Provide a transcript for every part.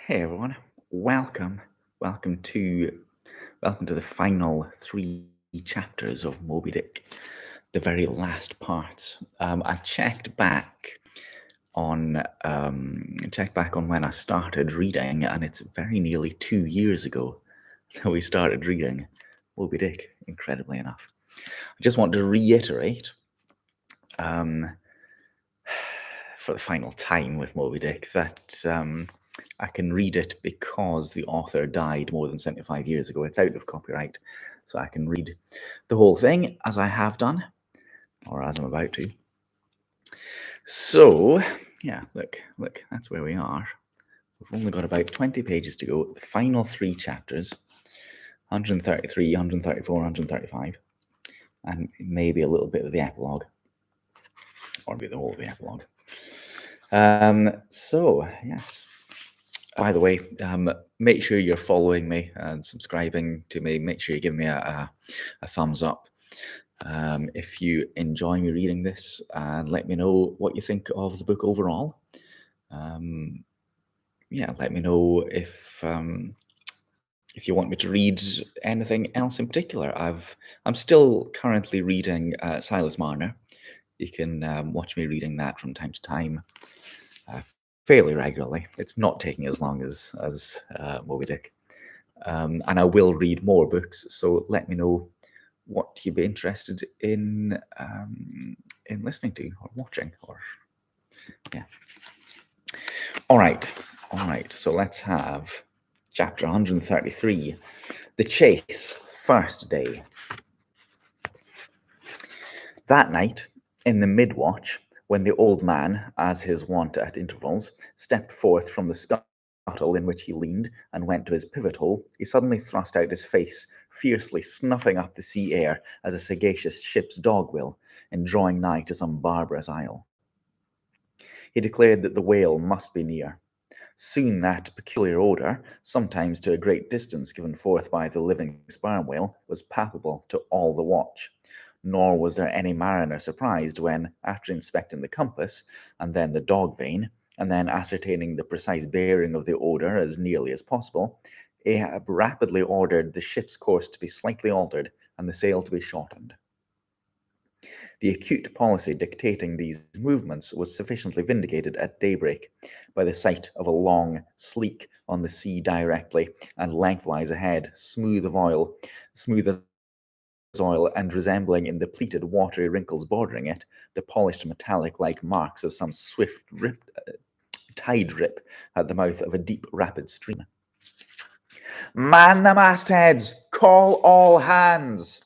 Hey everyone, welcome to the final three chapters of Moby Dick, the very last parts. I checked back on when I started reading, and it's very nearly 2 years ago that we started reading Moby Dick. Incredibly enough, I just want to reiterate, for the final time with Moby Dick, that I can read it because the author died more than 75 years ago. It's out of copyright, so I can read the whole thing as I have done, or as I'm about to. So, yeah, look, that's where we are. We've only got about 20 pages to go. The final three chapters, 133, 134, 135, and maybe a little bit of the epilogue, or maybe the whole of the epilogue. So, yes. By the way, make sure you're following me and subscribing to me. Make sure you give me a thumbs up if you enjoy me reading this, and let me know what you think of the book overall. Yeah, let me know if you want me to read anything else in particular. I'm still currently reading Silas Marner. You can watch me reading that from time to time. Fairly regularly. It's not taking as long as Moby Dick. And I will read more books, so let me know what you'd be interested in listening to or watching, or yeah. All right. So let's have chapter 133, The Chase, First Day. That night, in the mid-watch, when the old man, as his wont at intervals, stepped forth from the scuttle in which he leaned and went to his pivot hole, he suddenly thrust out his face, fiercely snuffing up the sea air as a sagacious ship's dog will, in drawing nigh to some barbarous isle. He declared that the whale must be near. Soon that peculiar odour, sometimes to a great distance given forth by the living sperm whale, was palpable to all the watch. Nor was there any mariner surprised when, after inspecting the compass, and then the dog vane, and then ascertaining the precise bearing of the odour as nearly as possible, Ahab rapidly ordered the ship's course to be slightly altered and the sail to be shortened. The acute policy dictating these movements was sufficiently vindicated at daybreak by the sight of a long sleek on the sea directly and lengthwise ahead, smooth as oil, and resembling in the pleated watery wrinkles bordering it the polished metallic-like marks of some swift tide rip at the mouth of a deep rapid stream. "Man the mastheads! Call all hands!"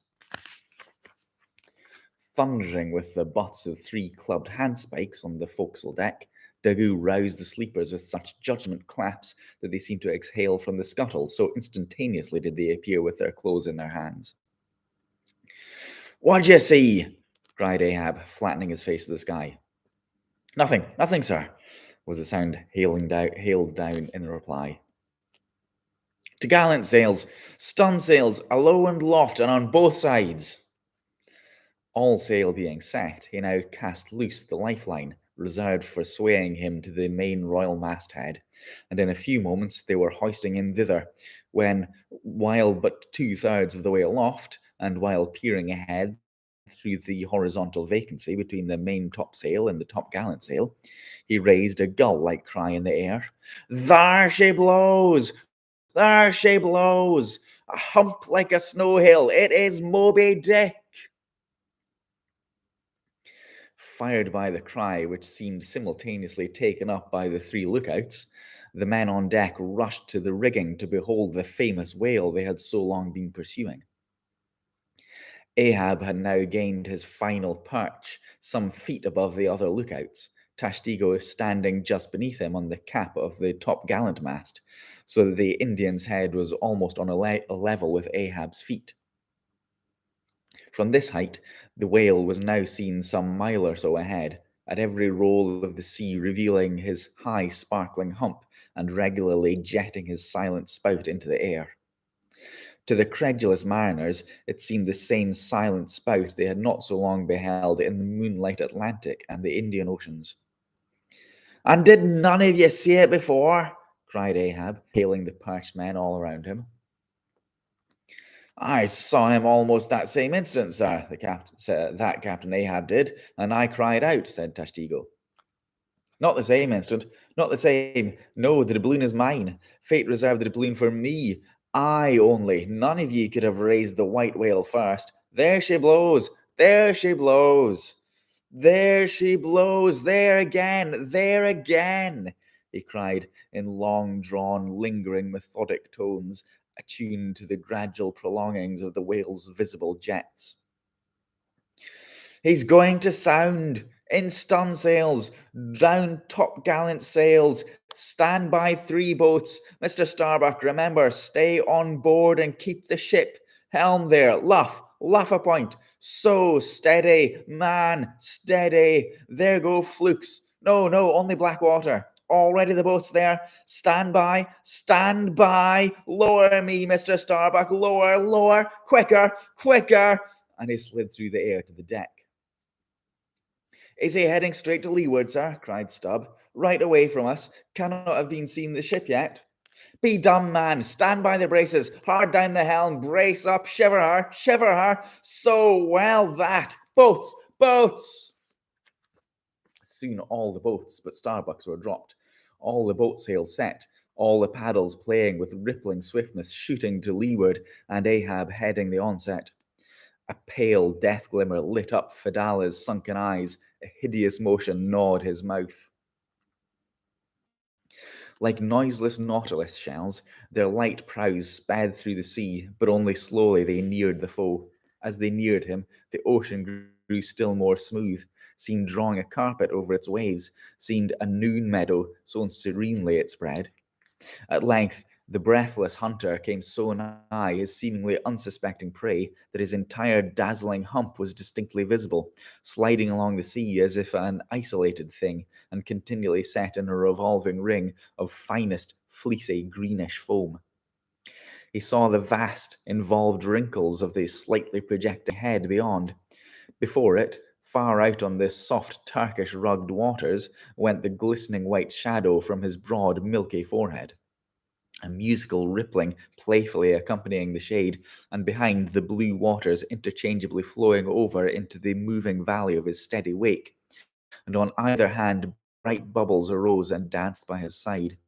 Thundering with the butts of three clubbed handspikes on the forecastle deck, Daggoo roused the sleepers with such judgment claps that they seemed to exhale from the scuttle, so instantaneously did they appear with their clothes in their hands. "What'd you see?" cried Ahab, flattening his face to the sky. Nothing, sir," was the sound hailed down in reply. "T'gallant sails, stun sails, alow and loft, and on both sides." All sail being set, he now cast loose the lifeline, reserved for swaying him to the main royal masthead, and in a few moments they were hoisting him thither, when, while but 2/3 of the way aloft, and while peering ahead through the horizontal vacancy between the main topsail and the topgallant sail, he raised a gull-like cry in the air. "There she blows! There she blows! A hump like a snow hill! It is Moby Dick!" Fired by the cry, which seemed simultaneously taken up by the three lookouts, the men on deck rushed to the rigging to behold the famous whale they had so long been pursuing. Ahab had now gained his final perch, some feet above the other lookouts, Tashtego standing just beneath him on the cap of the topgallant mast, so that the Indian's head was almost on a level with Ahab's feet. From this height, the whale was now seen some mile or so ahead, at every roll of the sea revealing his high sparkling hump and regularly jetting his silent spout into the air. To the credulous mariners, it seemed the same silent spout they had not so long beheld in the moonlight Atlantic and the Indian Oceans. "And did none of ye see it before?" cried Ahab, hailing the perched men all around him. I saw him almost that same instant, sir, the captain said. That Captain Ahab did, and I cried out, said Tashtigo. Not the same instant, not the same. No, the doubloon is mine. Fate reserved the doubloon for me. I only. None of ye could have raised the white whale first. There she blows! There she blows! There she blows! There again! There again! He cried in long-drawn, lingering, methodic tones, attuned to the gradual prolongings of the whale's visible jets. He's going to sound! In stun sails! Down topgallant sails! Stand by 3 boats! Mr. Starbuck, remember, stay on board and keep the ship! Helm there! Luff! Luff a point! So, steady! Man, steady! There go flukes! No, no, only black water! Already the boat's there! Stand by! Stand by! Lower me, Mr. Starbuck! Lower! Lower! Quicker! Quicker! And he slid through the air to the deck. Is he heading straight to leeward, sir? Cried Stubb. Right away from us. Cannot have been seen the ship yet. Be dumb, man. Stand by the braces. Hard down the helm. Brace up. Shiver her. Shiver her. So well that. Boats! Boats! Soon all the boats but Starbuck's were dropped. All the boat sails set. All the paddles playing with rippling swiftness, shooting to leeward, and Ahab heading the onset. A pale death glimmer lit up Fedala's sunken eyes. A hideous motion gnawed his mouth. Like noiseless nautilus shells, their light prows sped through the sea, but only slowly they neared the foe. As they neared him, the ocean grew still more smooth, seemed drawing a carpet over its waves, seemed a noon meadow, so serenely it spread. At length, the breathless hunter came so nigh his seemingly unsuspecting prey that his entire dazzling hump was distinctly visible, sliding along the sea as if an isolated thing, and continually set in a revolving ring of finest, fleecy, greenish foam. He saw the vast, involved wrinkles of the slightly projecting head beyond. Before it, far out on the soft Turkish rugged waters, went the glistening white shadow from his broad, milky forehead. A musical rippling playfully accompanying the shade, and behind the blue waters interchangeably flowing over into the moving valley of his steady wake, and on either hand bright bubbles arose and danced by his side.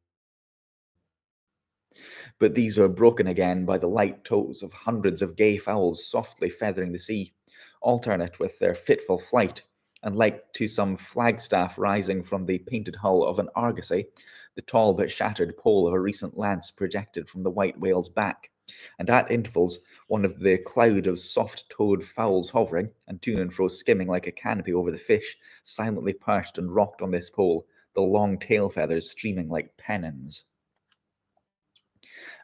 But these were broken again by the light toes of hundreds of gay fowls softly feathering the sea, alternate with their fitful flight, and like to some flagstaff rising from the painted hull of an argosy, the tall but shattered pole of a recent lance projected from the white whale's back, and at intervals one of the cloud of soft-toed fowls hovering, and to and fro skimming like a canopy over the fish, silently perched and rocked on this pole, the long tail feathers streaming like pennons.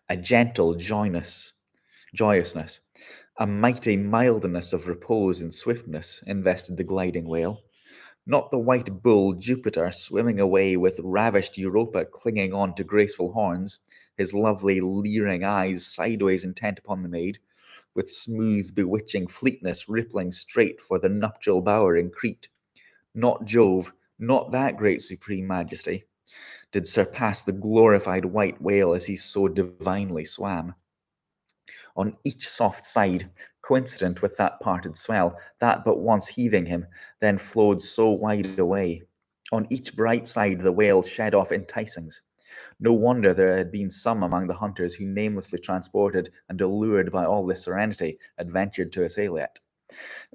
A gentle joyousness, a mighty mildness of repose and swiftness invested the gliding whale. Not the white bull Jupiter swimming away with ravished Europa clinging on to graceful horns, his lovely leering eyes sideways intent upon the maid, with smooth bewitching fleetness rippling straight for the nuptial bower in Crete. Not Jove, not that great supreme majesty, did surpass the glorified white whale as he so divinely swam. On each soft side, coincident with that parted swell, that but once heaving him, then flowed so wide away. On each bright side the whale shed off enticings. No wonder there had been some among the hunters who, namelessly transported and allured by all this serenity, had ventured to assail it,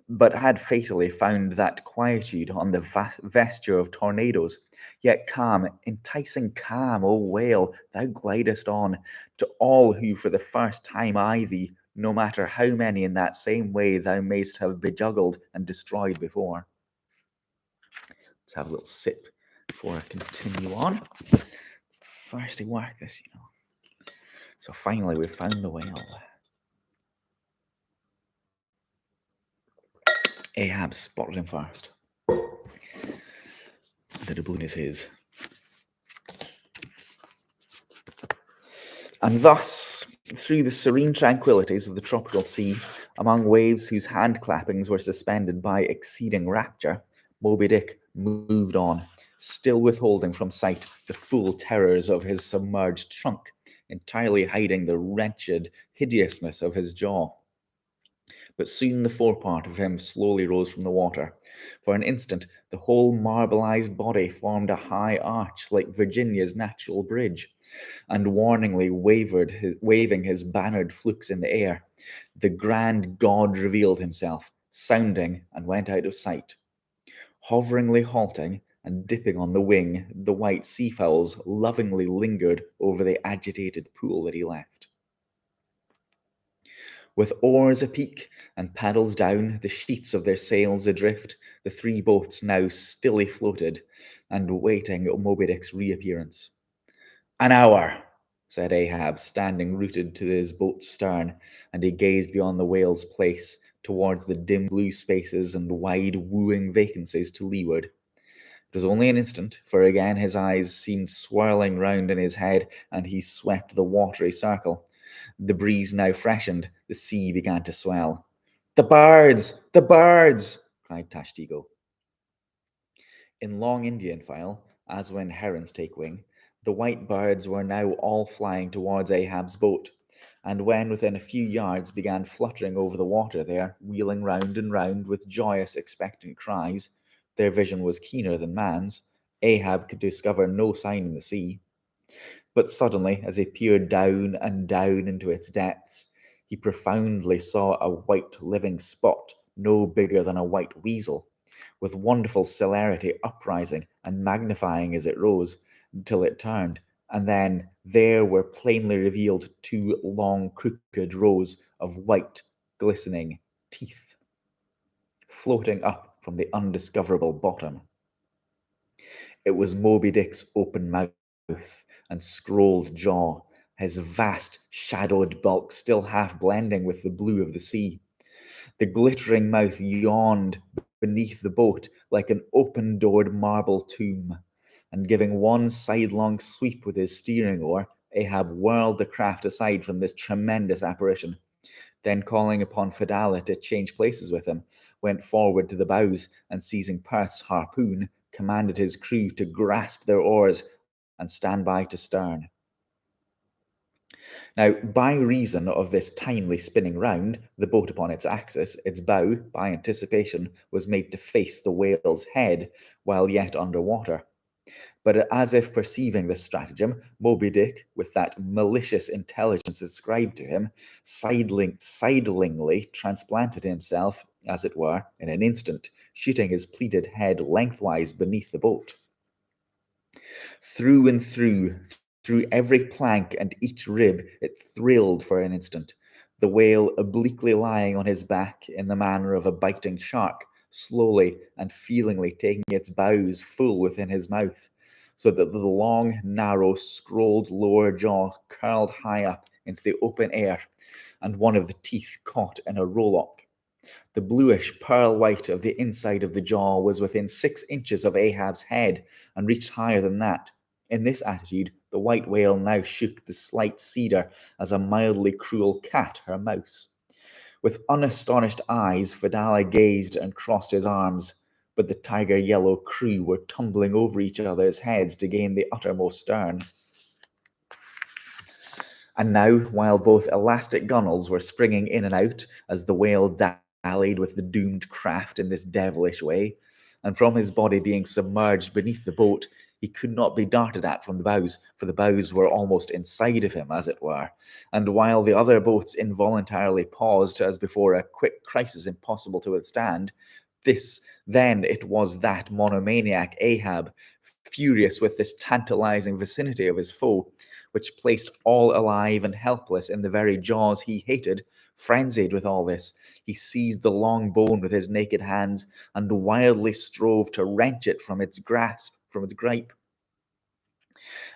but had fatally found that quietude on the vesture of tornadoes. Yet calm, enticing calm, O whale, thou glidest on, to all who for the first time eye thee, no matter how many in that same way thou mayst have bejuggled and destroyed before. Let's have a little sip before I continue on. It's thirsty work, this, you know. So finally we've found the whale. Ahab spotted him first. The doubloon is his. And thus, through the serene tranquillities of the tropical sea, among waves whose hand clappings were suspended by exceeding rapture, Moby Dick moved on, still withholding from sight the full terrors of his submerged trunk, entirely hiding the wretched hideousness of his jaw. But soon the forepart of him slowly rose from the water. For an instant, the whole marbleized body formed a high arch like Virginia's natural bridge, and warningly waving his bannered flukes in the air, the grand god revealed himself, sounding, and went out of sight. Hoveringly halting and dipping on the wing, the white seafowls lovingly lingered over the agitated pool that he left. With oars apeak and paddles down, the sheets of their sails adrift, the three boats now stilly floated and waiting Moby Dick's reappearance. "An hour," said Ahab, standing rooted to his boat's stern, and he gazed beyond the whale's place towards the dim blue spaces and wide wooing vacancies to leeward. It was only an instant, for again his eyes seemed swirling round in his head, and he swept the watery circle. The breeze now freshened, the sea began to swell. "The birds! The birds!" cried Tashtigo. In long Indian file, as when herons take wing, the white birds were now all flying towards Ahab's boat, and when within a few yards began fluttering over the water there, wheeling round and round with joyous expectant cries, their vision was keener than man's. Ahab could discover no sign in the sea. But suddenly, as he peered down and down into its depths, he profoundly saw a white living spot, no bigger than a white weasel, with wonderful celerity uprising and magnifying as it rose, until it turned, and then there were plainly revealed two long crooked rows of white, glistening teeth, floating up from the undiscoverable bottom. It was Moby Dick's open mouth and scrolled jaw, his vast shadowed bulk still half blending with the blue of the sea. The glittering mouth yawned beneath the boat like an open-doored marble tomb, and giving one sidelong sweep with his steering oar, Ahab whirled the craft aside from this tremendous apparition. Then, calling upon Fedallah to change places with him, went forward to the bows, and seizing Perth's harpoon, commanded his crew to grasp their oars and stand by to stern. Now, by reason of this timely spinning round, the boat upon its axis, its bow, by anticipation, was made to face the whale's head while yet under water. But as if perceiving this stratagem, Moby Dick, with that malicious intelligence ascribed to him, sidlingly transplanted himself, as it were, in an instant, shooting his pleated head lengthwise beneath the boat. Through and through every plank and each rib, it thrilled for an instant, the whale obliquely lying on his back in the manner of a biting shark, slowly and feelingly taking its bows full within his mouth, so that the long, narrow, scrolled lower jaw curled high up into the open air, and one of the teeth caught in a rowlock. The bluish pearl white of the inside of the jaw was within 6 inches of Ahab's head, and reached higher than that. In this attitude, the white whale now shook the slight cedar as a mildly cruel cat her mouse. With unastonished eyes, Fedallah gazed and crossed his arms, but the tiger yellow crew were tumbling over each other's heads to gain the uttermost stern. And now, while both elastic gunwales were springing in and out as the whale dallied with the doomed craft in this devilish way, and from his body being submerged beneath the boat, he could not be darted at from the bows, for the bows were almost inside of him, as it were, and while the other boats involuntarily paused as before a quick crisis impossible to withstand, then it was that monomaniac Ahab, furious with this tantalizing vicinity of his foe, which placed all alive and helpless in the very jaws he hated, frenzied with all this, he seized the long bone with his naked hands and wildly strove to wrench it from its gripe.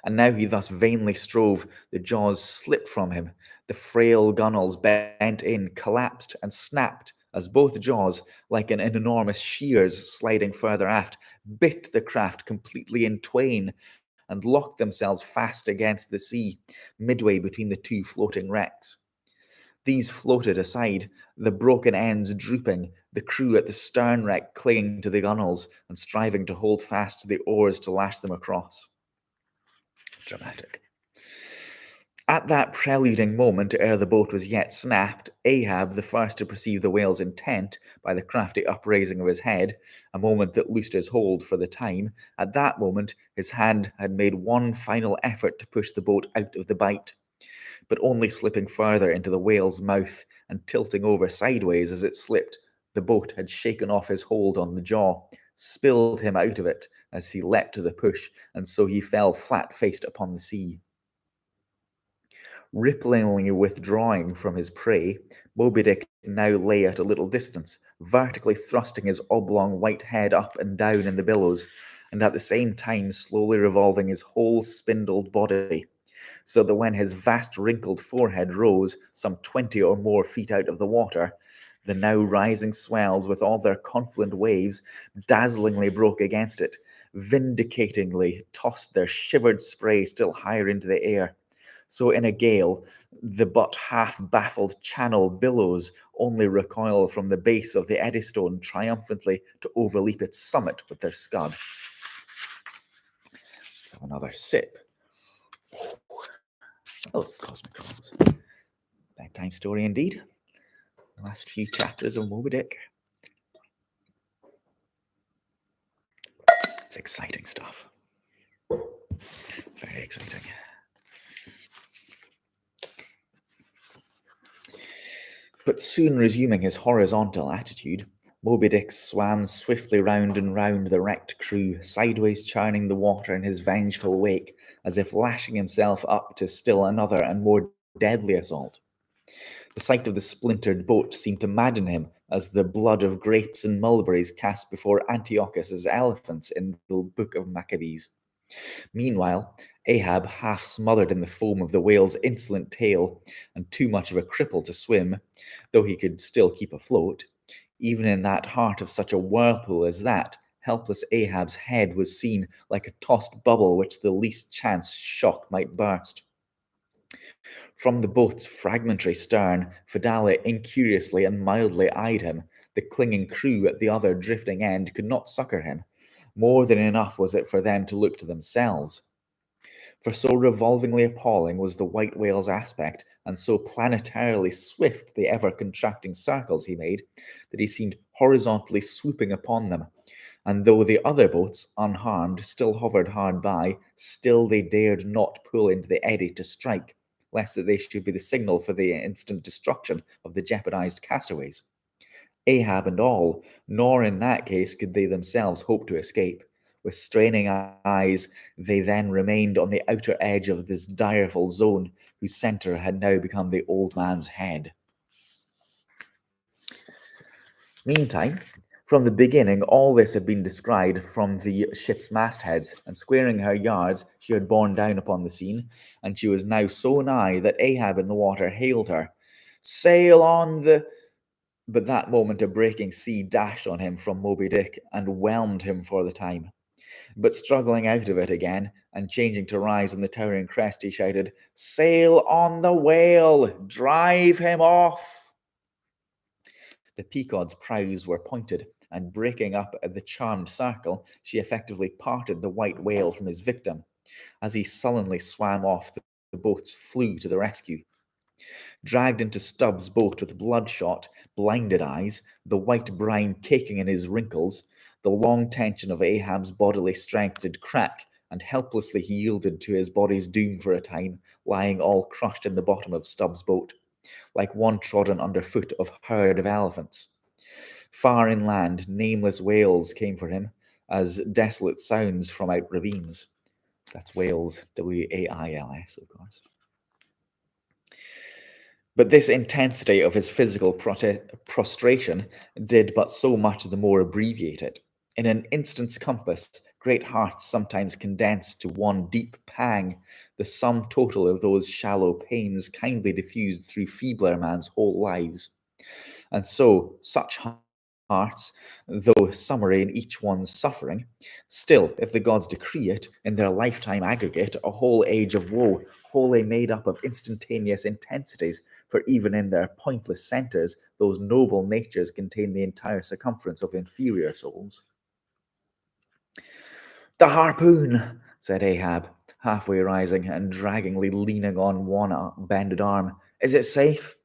And now he thus vainly strove, the jaws slipped from him, the frail gunwales bent in, collapsed, and snapped, as both jaws, like an enormous shears sliding further aft, bit the craft completely in twain, and locked themselves fast against the sea, midway between the two floating wrecks. These floated aside, the broken ends drooping, the crew at the stern wreck clinging to the gunwales and striving to hold fast to the oars to lash them across. Dramatic. At that preluding moment, ere the boat was yet snapped, Ahab, the first to perceive the whale's intent by the crafty upraising of his head, a moment that loosed his hold for the time, at that moment his hand had made one final effort to push the boat out of the bight, but only slipping further into the whale's mouth and tilting over sideways as it slipped. The boat had shaken off his hold on the jaw, spilled him out of it as he leapt to the push, and so he fell flat-faced upon the sea. Ripplingly withdrawing from his prey, Moby Dick now lay at a little distance, vertically thrusting his oblong white head up and down in the billows, and at the same time slowly revolving his whole spindled body, so that when his vast wrinkled forehead rose some 20 or more feet out of the water, the now rising swells, with all their confluent waves, dazzlingly broke against it, vindicatingly tossed their shivered spray still higher into the air. So in a gale, the but half-baffled channel billows only recoil from the base of the Eddystone triumphantly to overleap its summit with their scud. Let's have another sip. Oh, Cosmic Rolls. Bedtime story indeed. The last few chapters of Moby Dick. It's exciting stuff. Very exciting. But soon resuming his horizontal attitude, Moby Dick swam swiftly round and round the wrecked crew, sideways churning the water in his vengeful wake, as if lashing himself up to still another and more deadly assault. The sight of the splintered boat seemed to madden him, as the blood of grapes and mulberries cast before Antiochus's elephants in the Book of Maccabees. Meanwhile, Ahab, half smothered in the foam of the whale's insolent tail, and too much of a cripple to swim, though he could still keep afloat, even in that heart of such a whirlpool as that, helpless Ahab's head was seen like a tossed bubble which the least chance shock might burst. From the boat's fragmentary stern, Fedallah incuriously and mildly eyed him. The clinging crew at the other drifting end could not succour him. More than enough was it for them to look to themselves. For so revolvingly appalling was the white whale's aspect, and so planetarily swift the ever-contracting circles he made, that he seemed horizontally swooping upon them. And though the other boats, unharmed, still hovered hard by, still they dared not pull into the eddy to strike, lest that they should be the signal for the instant destruction of the jeopardized castaways. Ahab and all, nor in that case could they themselves hope to escape. With straining eyes, they then remained on the outer edge of this direful zone, whose centre had now become the old man's head. Meantime, from the beginning, all this had been descried from the ship's mastheads, and squaring her yards, she had borne down upon the scene, and she was now so nigh that Ahab in the water hailed her, "Sail on the—" But that moment a breaking sea dashed on him from Moby Dick, and whelmed him for the time. But struggling out of it again, and changing to rise on the towering crest, he shouted, "Sail on the whale! Drive him off!" The Pequod's prows were pointed, and breaking up at the charmed circle, she effectively parted the white whale from his victim. As he sullenly swam off, the boats flew to the rescue. Dragged into Stubbs' boat with bloodshot, blinded eyes, the white brine caking in his wrinkles, the long tension of Ahab's bodily strength did crack, and helplessly he yielded to his body's doom for a time, lying all crushed in the bottom of Stubbs' boat, like one trodden underfoot of herd of elephants. Far inland, nameless wails came for him, as desolate sounds from out ravines. That's Wales, W-A-I-L-S, of course. But this intensity of his physical prostration did but so much the more abbreviate it. In an instant's compass, great hearts sometimes condense to one deep pang, the sum total of those shallow pains kindly diffused through feebler man's whole lives. And so such hearts, though summary in each one's suffering. Still, if the gods decree it, in their lifetime aggregate, a whole age of woe, wholly made up of instantaneous intensities, for even in their pointless centres, those noble natures contain the entire circumference of inferior souls. The harpoon, said Ahab, halfway rising and draggingly leaning on one bended arm. Is it safe?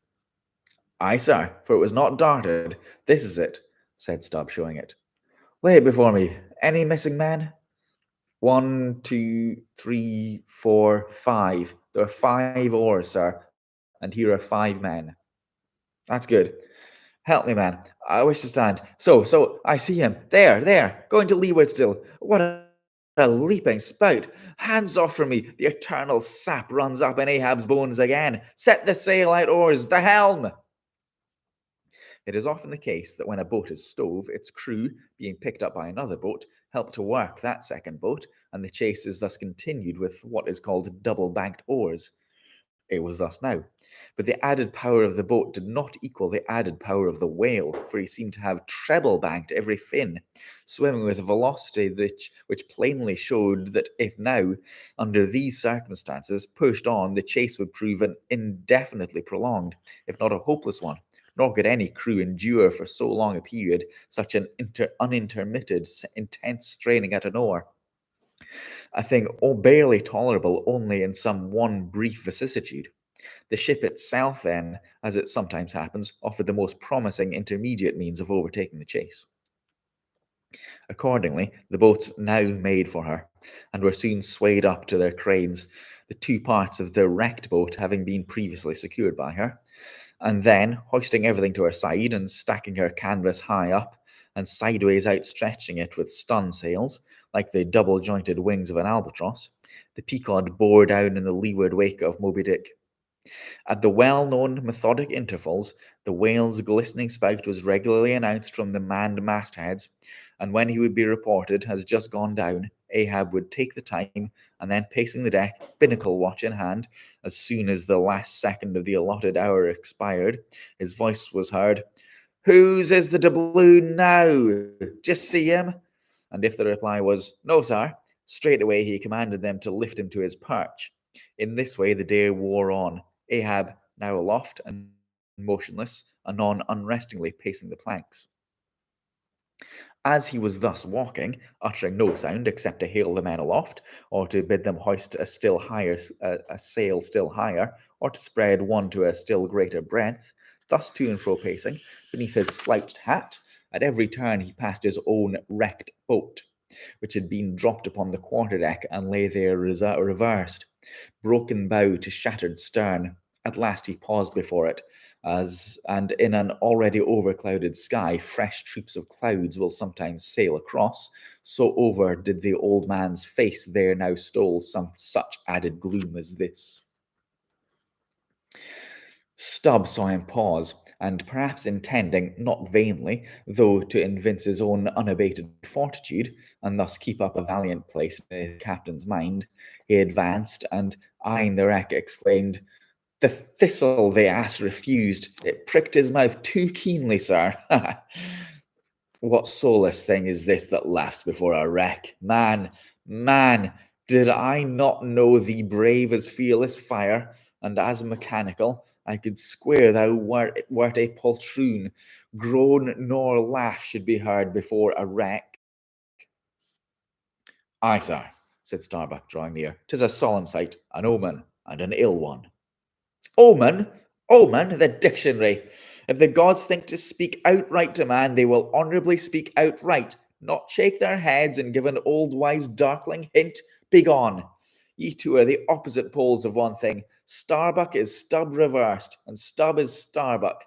Aye, sir, for it was not darted. This is it, said Stubb, showing it. Lay it before me. Any missing men? 1, 2, 3, 4, 5. There are 5 oars, sir, and here are 5 men. That's good. Help me, man. I wish to stand. So, I see him. There, going to leeward still. What a leaping spout. Hands off from me. The eternal sap runs up in Ahab's bones again. Set the sail out oars. The helm. It is often the case that when a boat is stove, its crew, being picked up by another boat, help to work that second boat, and the chase is thus continued with what is called double banked oars. It was thus now. But the added power of the boat did not equal the added power of the whale, for he seemed to have treble banked every fin, swimming with a velocity which plainly showed that if now, under these circumstances, pushed on, the chase would prove an indefinitely prolonged, if not a hopeless one. Nor could any crew endure for so long a period such an unintermitted, intense straining at an oar. A thing barely tolerable only in some one brief vicissitude. The ship itself, then, as it sometimes happens, offered the most promising intermediate means of overtaking the chase. Accordingly, the boats now made for her, and were soon swayed up to their cranes, the 2 parts of the wrecked boat having been previously secured by her, and then, hoisting everything to her side and stacking her canvas high up, and sideways outstretching it with stun sails, like the double-jointed wings of an albatross, the Pequod bore down in the leeward wake of Moby Dick. At the well-known methodic intervals, the whale's glistening spout was regularly announced from the manned mastheads, and when he would be reported as just gone down, Ahab would take the time, and then pacing the deck, binnacle watch in hand, as soon as the last second of the allotted hour expired, his voice was heard, "Whose is the doubloon now? Just see him?" And if the reply was, "No, sir," straightway he commanded them to lift him to his perch. In this way the day wore on, Ahab now aloft and motionless, anon unrestingly pacing the planks. As he was thus walking, uttering no sound except to hail the men aloft, or to bid them hoist a sail still higher, or to spread one to a still greater breadth, thus to and fro pacing, beneath his slouched hat, at every turn he passed his own wrecked boat, which had been dropped upon the quarter-deck and lay there reversed, broken bow to shattered stern. At last he paused before it, and in an already overclouded sky, fresh troops of clouds will sometimes sail across, so over did the old man's face there now stole some such added gloom as this. Stubb saw him pause, and perhaps intending, not vainly, though to evince his own unabated fortitude, and thus keep up a valiant place in his captain's mind, he advanced, and eyeing the wreck, exclaimed, "The thistle the ass refused. It pricked his mouth too keenly, sir. What soulless thing is this that laughs before a wreck? Man, did I not know thee brave as fearless fire, and as mechanical, I could swear thou wert a poltroon. Groan nor laugh should be heard before a wreck." "Aye, sir," said Starbuck, drawing near. "'Tis a solemn sight, an omen, and an ill one." Omen? Omen? The dictionary. If the gods think to speak outright to man, they will honourably speak outright, not shake their heads and give an old wives' darkling hint. Begone! Ye two are the opposite poles of one thing. Starbuck is Stubb reversed, and Stubb is Starbuck,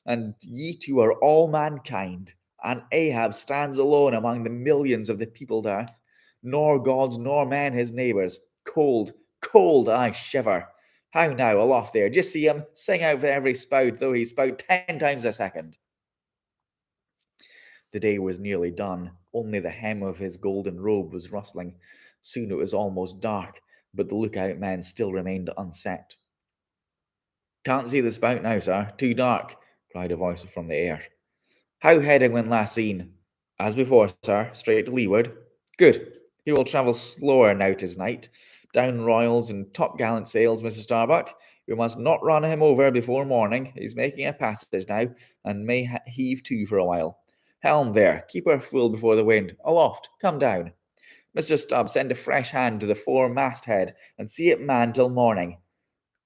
and ye two are all mankind, and Ahab stands alone among the millions of the peopled earth, nor gods nor men his neighbours. Cold, I shiver. How now, aloft there, d'ye see him? Sing out for every spout, though he spout 10 times a second. The day was nearly done. Only the hem of his golden robe was rustling. Soon it was almost dark, but the lookout men still remained unset. "Can't see the spout now, sir. Too dark," cried a voice from the air. How heading when last seen? As before, sir, straight to leeward. Good. He will travel slower now 'tis night. Down royals and topgallant sails, Mrs. Starbuck. We must not run him over before morning. He's making a passage now, and may heave to for a while. Helm there, keep her full before the wind. Aloft, come down. Mr. Stubb, send a fresh hand to the fore masthead, and see it manned till morning.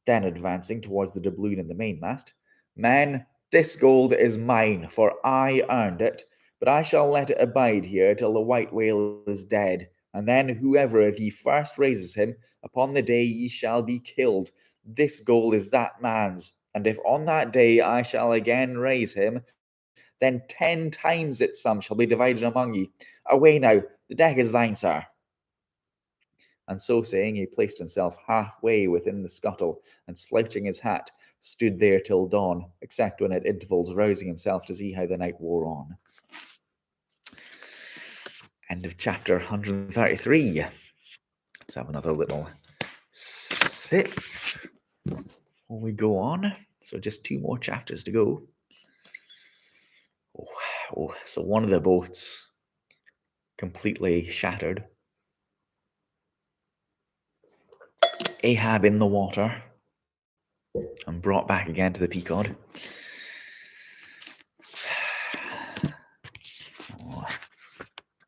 Then advancing towards the doubloon and the mainmast, Men, this gold is mine, for I earned it, but I shall let it abide here till the white whale is dead, and then whoever of ye first raises him, upon the day ye shall be killed. This gold is that man's, and if on that day I shall again raise him, then 10 times its sum shall be divided among ye. Away now, the deck is thine, sir. And so saying, he placed himself halfway within the scuttle, and slouching his hat, stood there till dawn, except when at intervals rousing himself to see how the night wore on. End of chapter 133. Let's have another little sip before we go on. So just 2 more chapters to go. So one of the boats completely shattered. Ahab in the water and brought back again to the Pequod.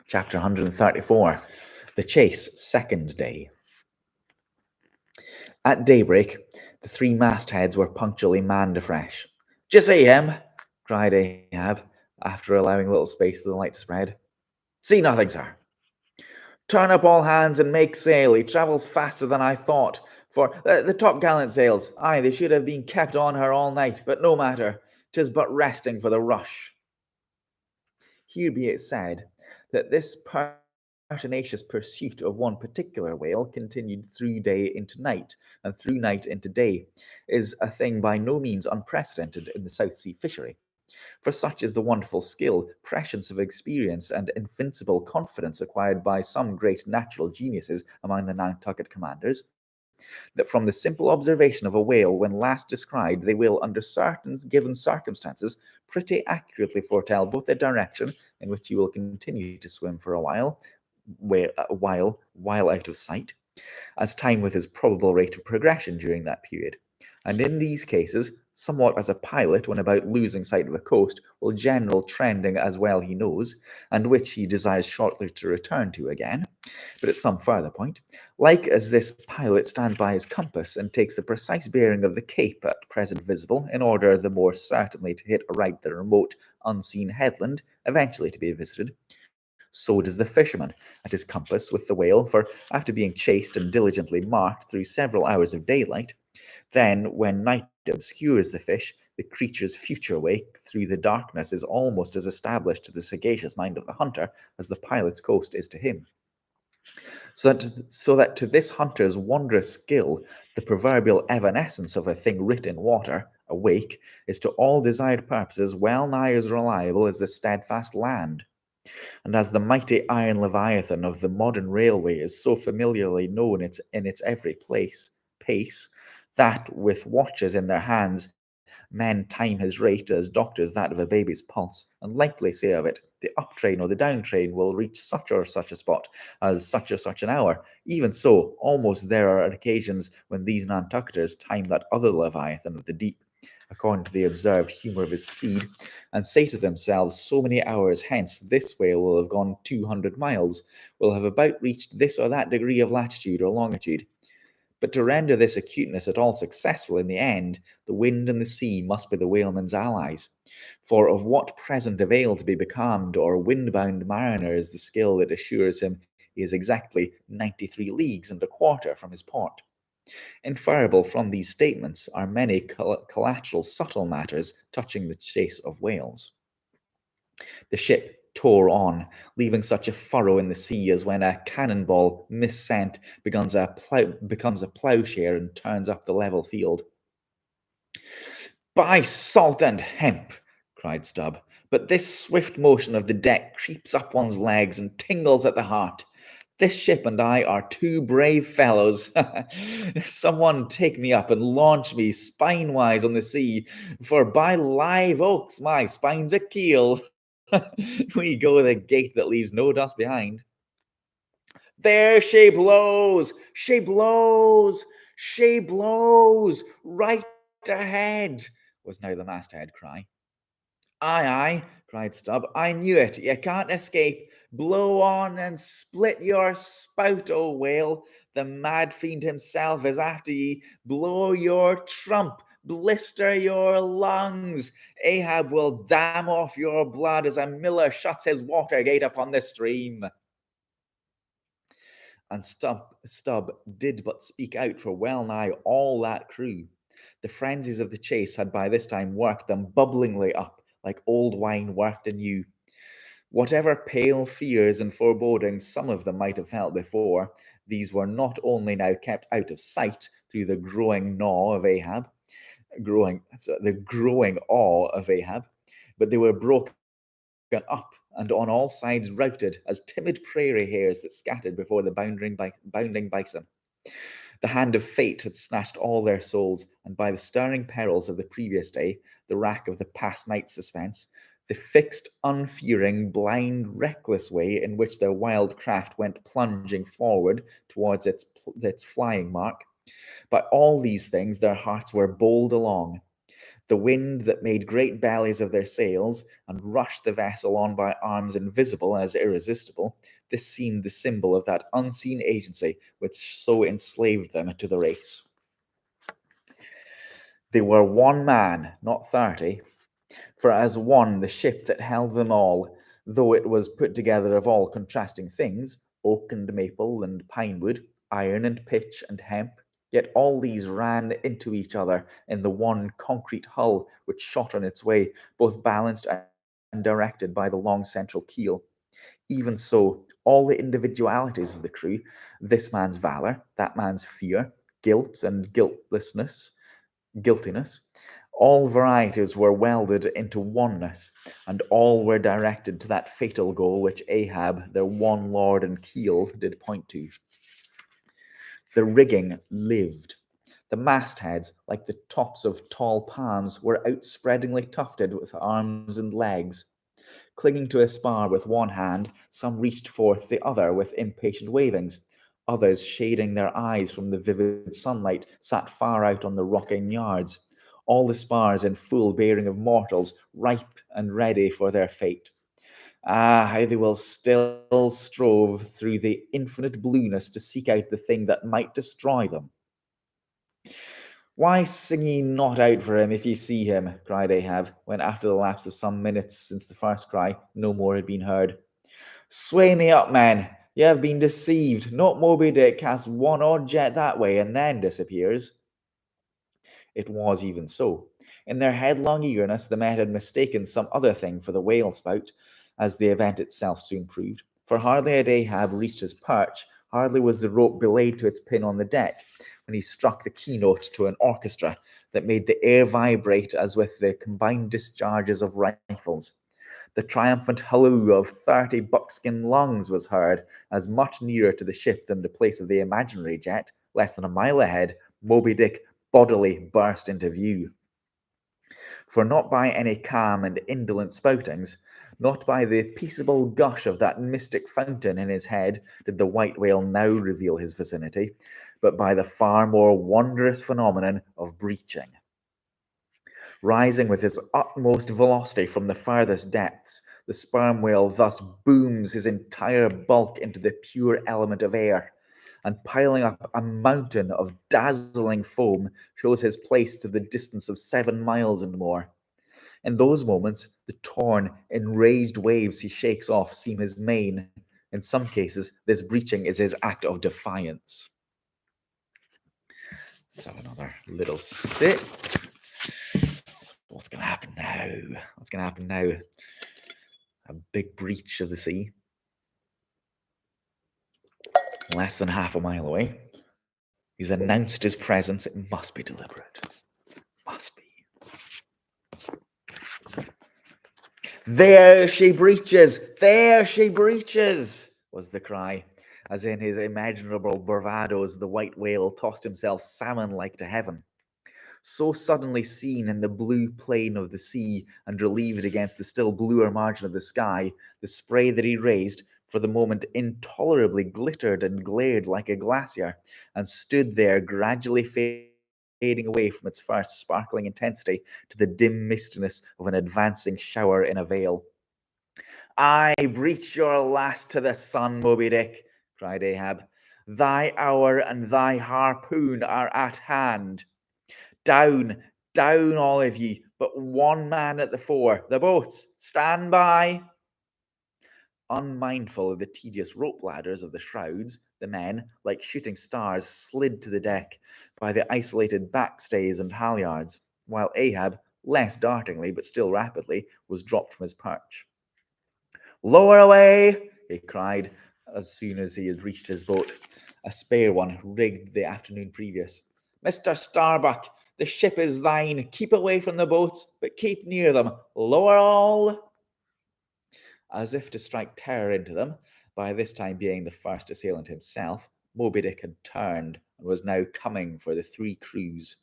Chapter 134, The Chase, second day. At daybreak, the 3 mastheads were punctually manned afresh. "D'ye see him?" cried Ahab, after allowing a little space for the light to spread. "See nothing, sir." "Turn up all hands and make sail. He travels faster than I thought. For the topgallant sails, aye, they should have been kept on her all night, but no matter. 'Tis but resting for the rush." Here be it said that this pertinacious pursuit of one particular whale, continued through day into night, and through night into day, is a thing by no means unprecedented in the South Sea fishery. For such is the wonderful skill, prescience of experience, and invincible confidence acquired by some great natural geniuses among the Nantucket commanders, that from the simple observation of a whale when last descried, they will, under certain given circumstances, pretty accurately foretell both the direction in which he will continue to swim for a while out of sight, as time with his probable rate of progression during that period. And in these cases, somewhat as a pilot when about losing sight of a coast, will general trending as well he knows, and which he desires shortly to return to again, but at some further point, like as this pilot stands by his compass and takes the precise bearing of the cape at present visible, in order the more certainly to hit aright the remote, unseen headland eventually to be visited, so does the fisherman at his compass with the whale, for after being chased and diligently marked through several hours of daylight, then, when night obscures the fish, the creature's future way through the darkness is almost as established to the sagacious mind of the hunter as the pilot's coast is to him. So that to this hunter's wondrous skill, the proverbial evanescence of a thing writ in water, awake, is to all desired purposes well nigh as reliable as the steadfast land. And as the mighty iron leviathan of the modern railway is so familiarly known in its every pace, that with watches in their hands, men time his rate as doctors that of a baby's pulse, and likely say of it, the up train or the down train will reach such or such a spot as such or such an hour. Even so, almost there are occasions when these Nantucketers time that other leviathan of the deep, according to the observed humour of his speed, and say to themselves, so many hours hence this whale will have gone 200 miles, will have about reached this or that degree of latitude or longitude. But to render this acuteness at all successful in the end, the wind and the sea must be the whaleman's allies. For of what present avail to be becalmed or wind-bound mariner is the skill that assures him he is exactly 93 leagues and a quarter from his port? Inferable from these statements are many collateral subtle matters touching the chase of whales. The ship tore on, leaving such a furrow in the sea as when a cannonball, missent, becomes a ploughshare and turns up the level field. "By salt and hemp!" cried Stubb, "but this swift motion of the deck creeps up one's legs and tingles at the heart. This ship and I are 2 brave fellows. Someone take me up and launch me spine-wise on the sea, for by live oaks my spine's a keel." We go the gate that leaves no dust behind. There she blows! She blows! She blows! Right ahead! Was now the masthead cry. Aye, aye, cried Stubb. I knew it. You can't escape. Blow on and split your spout, O whale. The mad fiend himself is after ye. Blow your trump. Blister your lungs. Ahab will dam off your blood as a miller shuts his water gate upon the stream. And Stubb did but speak out for well nigh all that crew. The frenzies of the chase had by this time worked them bubblingly up, like old wine worked anew. Whatever pale fears and forebodings some of them might have felt before, these were not only now kept out of sight through the growing awe of Ahab, but they were broken up and on all sides routed as timid prairie hares that scattered before the bounding bison. The hand of fate had snatched all their souls, and by the stirring perils of the previous day, the rack of the past night's suspense, the fixed, unfearing, blind, reckless way in which their wild craft went plunging forward towards its flying mark, by all these things their hearts were bowled along. The wind that made great bellies of their sails and rushed the vessel on by arms invisible as irresistible, this seemed the symbol of that unseen agency which so enslaved them to the race. They were one man, not 30, for as one the ship that held them all, though it was put together of all contrasting things, oak and maple and pine wood, iron and pitch and hemp, yet all these ran into each other in the one concrete hull which shot on its way, both balanced and directed by the long central keel. Even so, all the individualities of the crew, this man's valour, that man's fear, guilt and guiltiness, all varieties were welded into oneness, and all were directed to that fatal goal which Ahab, their one lord and keel, did point to. The rigging lived. The mastheads, like the tops of tall palms, were outspreadingly tufted with arms and legs. Clinging to a spar with one hand, some reached forth the other with impatient wavings. Others, shading their eyes from the vivid sunlight, sat far out on the rocking yards. All the spars in full bearing of mortals, ripe and ready for their fate. Ah, how they will still strove through the infinite blueness to seek out the thing that might destroy them. Why sing ye not out for him if ye see him? Cried Ahab, when after the lapse of some minutes since the first cry, no more had been heard. Sway me up, men! Ye have been deceived. Not Moby Dick casts one odd jet that way and then disappears. It was even so. In their headlong eagerness, the men had mistaken some other thing for the whale spout, as the event itself soon proved. For hardly had Ahab reached his perch, hardly was the rope belayed to its pin on the deck, when he struck the keynote to an orchestra that made the air vibrate as with the combined discharges of rifles. The triumphant halloo of 30 buckskin lungs was heard, as much nearer to the ship than the place of the imaginary jet, less than a mile ahead, Moby Dick bodily burst into view. For not by any calm and indolent spoutings, not by the peaceable gush of that mystic fountain in his head did the white whale now reveal his vicinity, but by the far more wondrous phenomenon of breaching. Rising with his utmost velocity from the farthest depths, the sperm whale thus booms his entire bulk into the pure element of air, and piling up a mountain of dazzling foam, shows his place to the distance of 7 miles and more. In those moments, the torn, enraged waves he shakes off seem his main. In some cases, this breaching is his act of defiance. Let's have another little sip. What's going to happen now? What's going to happen now? A big breach of the sea. Less than half a mile away. He's announced his presence. It must be deliberate. Must be. There she breaches! There she breaches! Was the cry, as in his imaginable bravadoes the white whale tossed himself salmon-like to heaven. So suddenly seen in the blue plane of the sea and relieved against the still bluer margin of the sky, the spray that he raised for the moment intolerably glittered and glared like a glacier, and stood there gradually fading away from its first sparkling intensity to the dim mistiness of an advancing shower in a vale. "I breach your last to the sun, Moby Dick," cried Ahab. "Thy hour and thy harpoon are at hand. Down, down, all of ye, but one man at the fore. The boats, stand by!" Unmindful of the tedious rope ladders of the shrouds, the men, like shooting stars, slid to the deck by the isolated backstays and halyards, while Ahab, less dartingly but still rapidly, was dropped from his perch. "Lower away!" he cried as soon as he had reached his boat, a spare one rigged the afternoon previous. "Mr. Starbuck, the ship is thine. Keep away from the boats, but keep near them. Lower all!" As if to strike terror into them, by this time being the first assailant himself, Moby Dick had turned and was now coming for the three crews.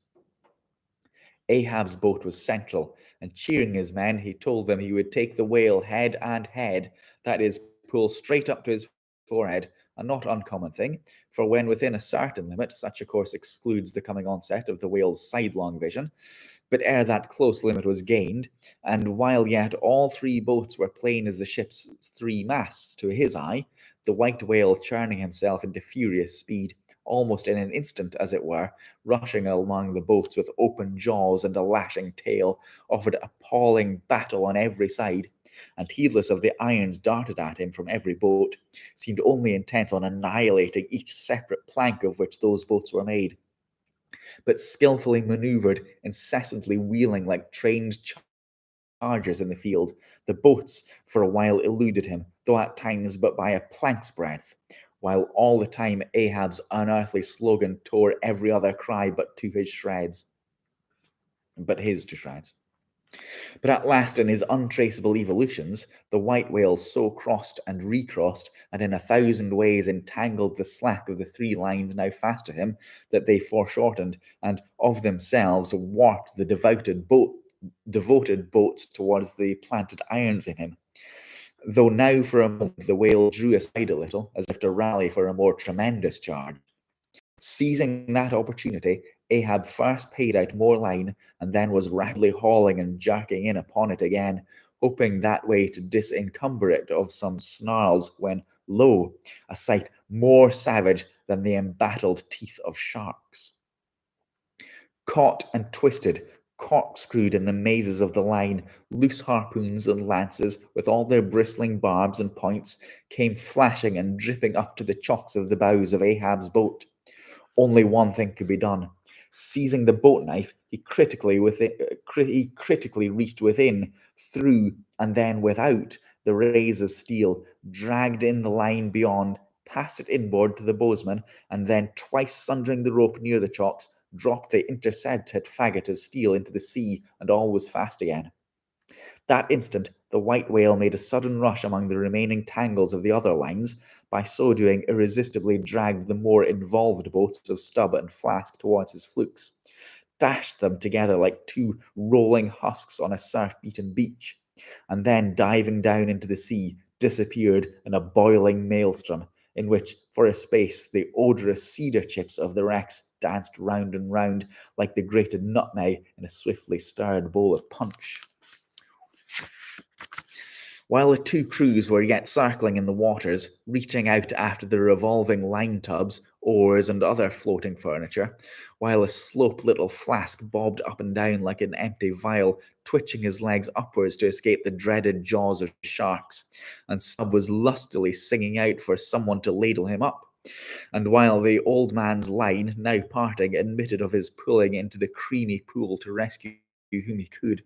Ahab's boat was central, and cheering his men, he told them he would take the whale head and head, that is, pull straight up to his forehead, a not uncommon thing, for when within a certain limit, such a course excludes the coming onset of the whale's sidelong vision. But ere that close limit was gained, and while yet all three boats were plain as the ship's three masts to his eye, the white whale churning himself into furious speed, almost in an instant, as it were, rushing among the boats with open jaws and a lashing tail, offered appalling battle on every side, and heedless of the irons darted at him from every boat, seemed only intent on annihilating each separate plank of which those boats were made, but skillfully maneuvered, incessantly wheeling like trained chargers in the field. The boats for a while eluded him, though at times but by a plank's breadth, while all the time Ahab's unearthly slogan tore every other cry but his to shreds. But at last, in his untraceable evolutions, the white whale so crossed and recrossed, and in 1,000 ways entangled the slack of the three lines now fast to him, that they foreshortened, and of themselves warped the devoted boats towards the planted irons in him. Though now for a moment the whale drew aside a little, as if to rally for a more tremendous charge. Seizing that opportunity, Ahab first paid out more line, and then was rapidly hauling and jerking in upon it again, hoping that way to disencumber it of some snarls, when, lo, a sight more savage than the embattled teeth of sharks. Caught and twisted, corkscrewed in the mazes of the line, loose harpoons and lances, with all their bristling barbs and points, came flashing and dripping up to the chocks of the bows of Ahab's boat. Only one thing could be done. Seizing the boat knife, he critically reached within, through, and then without the rays of steel, dragged in the line beyond, passed it inboard to the bowsman, and then, twice sundering the rope near the chocks, dropped the intercepted faggot of steel into the sea, and all was fast again. That instant, the white whale made a sudden rush among the remaining tangles of the other lines, by so doing irresistibly dragged the more involved boats of Stubb and Flask towards his flukes, dashed them together like two rolling husks on a surf-beaten beach, and then, diving down into the sea, disappeared in a boiling maelstrom, in which, for a space, the odorous cedar chips of the wrecks danced round and round like the grated nutmeg in a swiftly stirred bowl of punch. While the two crews were yet circling in the waters, reaching out after the revolving line tubs, oars, and other floating furniture, while a slope little Flask bobbed up and down like an empty vial, twitching his legs upwards to escape the dreaded jaws of sharks, and Stubb was lustily singing out for someone to ladle him up, and while the old man's line, now parting, admitted of his pulling into the creamy pool to rescue whom he could,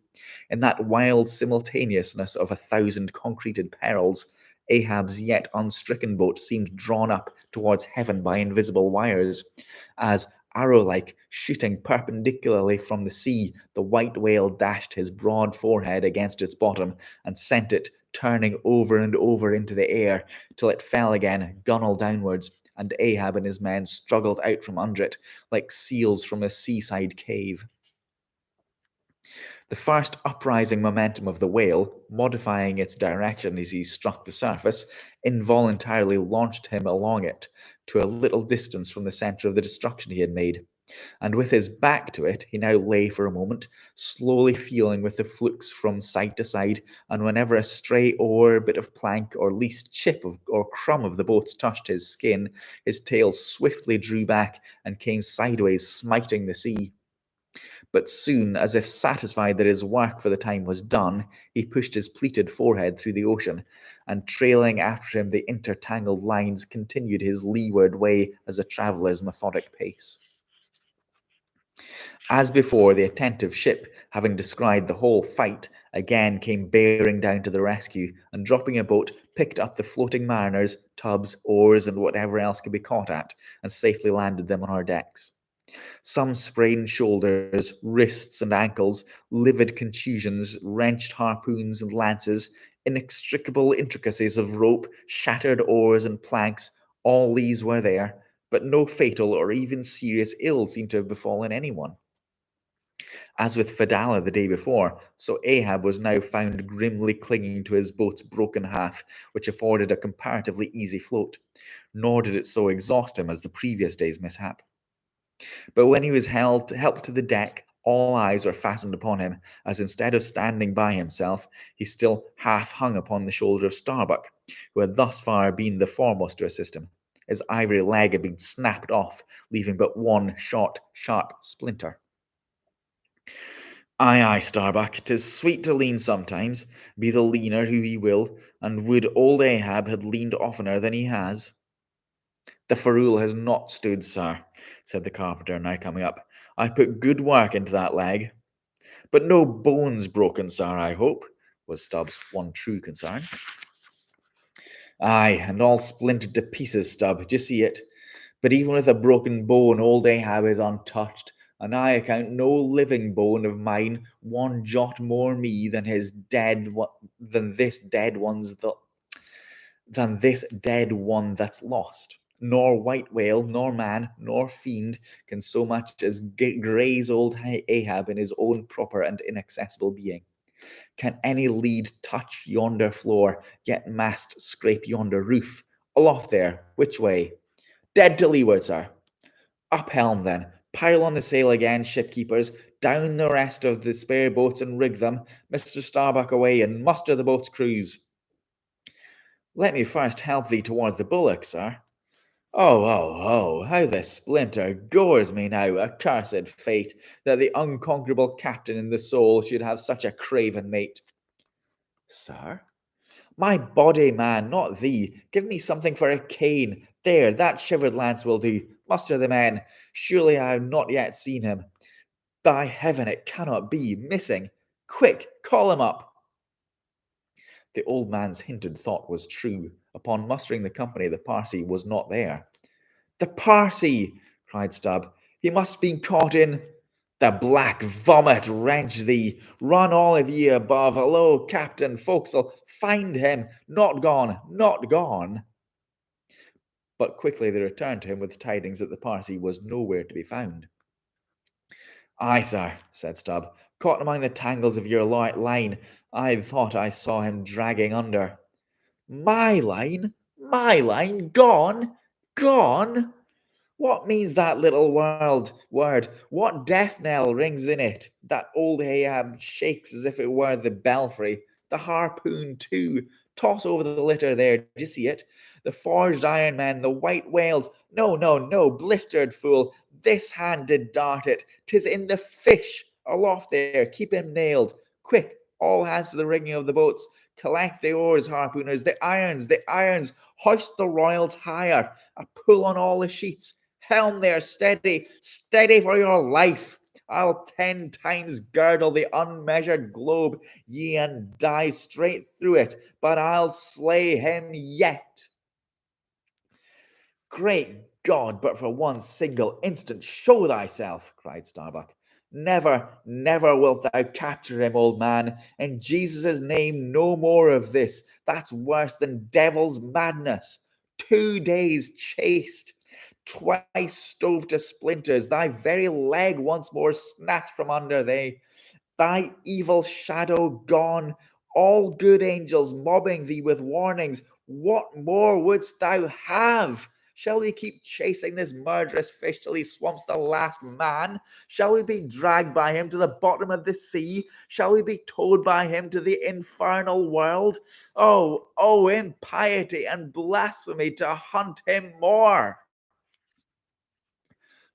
in that wild simultaneousness of 1,000 concreted perils, Ahab's yet unstricken boat seemed drawn up towards heaven by invisible wires, as, arrow-like, shooting perpendicularly from the sea, the white whale dashed his broad forehead against its bottom, and sent it turning over and over into the air, till it fell again, gunwale downwards, and Ahab and his men struggled out from under it, like seals from a seaside cave. The first uprising momentum of the whale, modifying its direction as he struck the surface, involuntarily launched him along it to a little distance from the centre of the destruction he had made. And with his back to it, he now lay for a moment, slowly feeling with the flukes from side to side, and whenever a stray oar, bit of plank, or least chip or crumb of the boat touched his skin, his tail swiftly drew back and came sideways, smiting the sea. But soon, as if satisfied that his work for the time was done, he pushed his pleated forehead through the ocean, and trailing after him the intertangled lines, continued his leeward way as a traveller's methodic pace. As before, the attentive ship, having descried the whole fight, again came bearing down to the rescue, and dropping a boat, picked up the floating mariners, tubs, oars, and whatever else could be caught at, and safely landed them on our decks. Some sprained shoulders, wrists, and ankles, livid contusions, wrenched harpoons and lances, inextricable intricacies of rope, shattered oars and planks, all these were there, but no fatal or even serious ill seemed to have befallen anyone. As with Fedallah the day before, so Ahab was now found grimly clinging to his boat's broken half, which afforded a comparatively easy float, nor did it so exhaust him as the previous day's mishap. But when he was helped to the deck, all eyes were fastened upon him, as instead of standing by himself, he still half hung upon the shoulder of Starbuck, who had thus far been the foremost to assist him. His ivory leg had been snapped off, leaving but one short, sharp splinter. Aye, aye, Starbuck, 'tis sweet to lean sometimes, be the leaner who he will, and would old Ahab had leaned oftener than he has. The ferrule has not stood, sir, said the carpenter, now coming up. I put good work into that leg. But no bones broken, sir, I hope, was Stubb's one true concern. Aye, and all splintered to pieces, Stubb, d'ye see it? But even with a broken bone, old Ahab is untouched, and I account no living bone of mine one jot more me than this dead one that's lost. Nor white whale, nor man, nor fiend can so much as graze old Ahab in his own proper and inaccessible being. Can any lead touch yonder floor, yet mast scrape yonder roof? Aloft there, which way? Dead to leeward, sir. Up helm, then. Pile on the sail again, shipkeepers. Down the rest of the spare boats and rig them. Mr. Starbuck away, and muster the boat's crews. Let me first help thee towards the bulwark, sir. Oh, how this splinter gores me now, accursed fate, that the unconquerable captain in the soul should have such a craven mate. Sir? My body, man, not thee. Give me something for a cane. There, that shivered lance will do. Muster the men. Surely I have not yet seen him. By heaven, it cannot be. Missing. Quick, call him up. The old man's hinted thought was true. Upon mustering the company, the Parsee was not there. The Parsee! Cried Stubb. He must have been caught in... The black vomit wrench thee! Run all of ye above! Hallo, captain, forecastle! Find him! Not gone! Not gone! But quickly they returned to him with tidings that the Parsee was nowhere to be found. Aye, sir, said Stubb. Caught among the tangles of your line. I thought I saw him dragging under. My line? My line? Gone? Gone? What means that little word? What death knell rings in it? That old Ahab shakes as if it were the belfry. The harpoon, too. Toss over the litter there. Do you see it? The forged iron men, the white whales. No, blistered fool. This hand did dart it. 'Tis in the fish. Aloft there. Keep him nailed. Quick, all hands to the rigging of the boats. Collect the oars, harpooners. The irons. Hoist the royals higher. A pull on all the sheets. Helm there, steady for your life. I'll 10 times girdle the unmeasured globe, ye, and die straight through it, but I'll slay him yet. Great God, but for one single instant show thyself, cried Starbuck. Never wilt thou capture him, old man. In Jesus' name, no more of this. That's worse than devil's madness. 2 days chased, twice stove to splinters, thy very leg once more snatched from under thee. thy evil shadow gone, all good angels mobbing thee with warnings. What more wouldst thou have? Shall we keep chasing this murderous fish till he swamps the last man? Shall we be dragged by him to the bottom of the sea? Shall we be towed by him to the infernal world? Oh, impiety and blasphemy to hunt him more!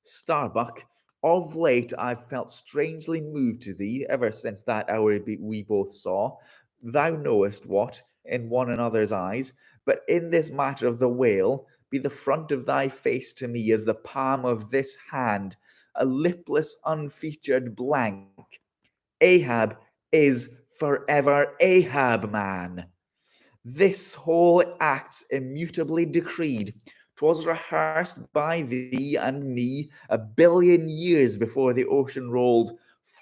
Starbuck, of late I've felt strangely moved to thee, ever since that hour we both saw. Thou knowest what, in one another's eyes, but in this matter of the whale, be the front of thy face to me as the palm of this hand, a lipless, unfeatured blank. Ahab is forever Ahab, man. This whole act's immutably decreed. 'Twas rehearsed by thee and me a billion years before the ocean rolled.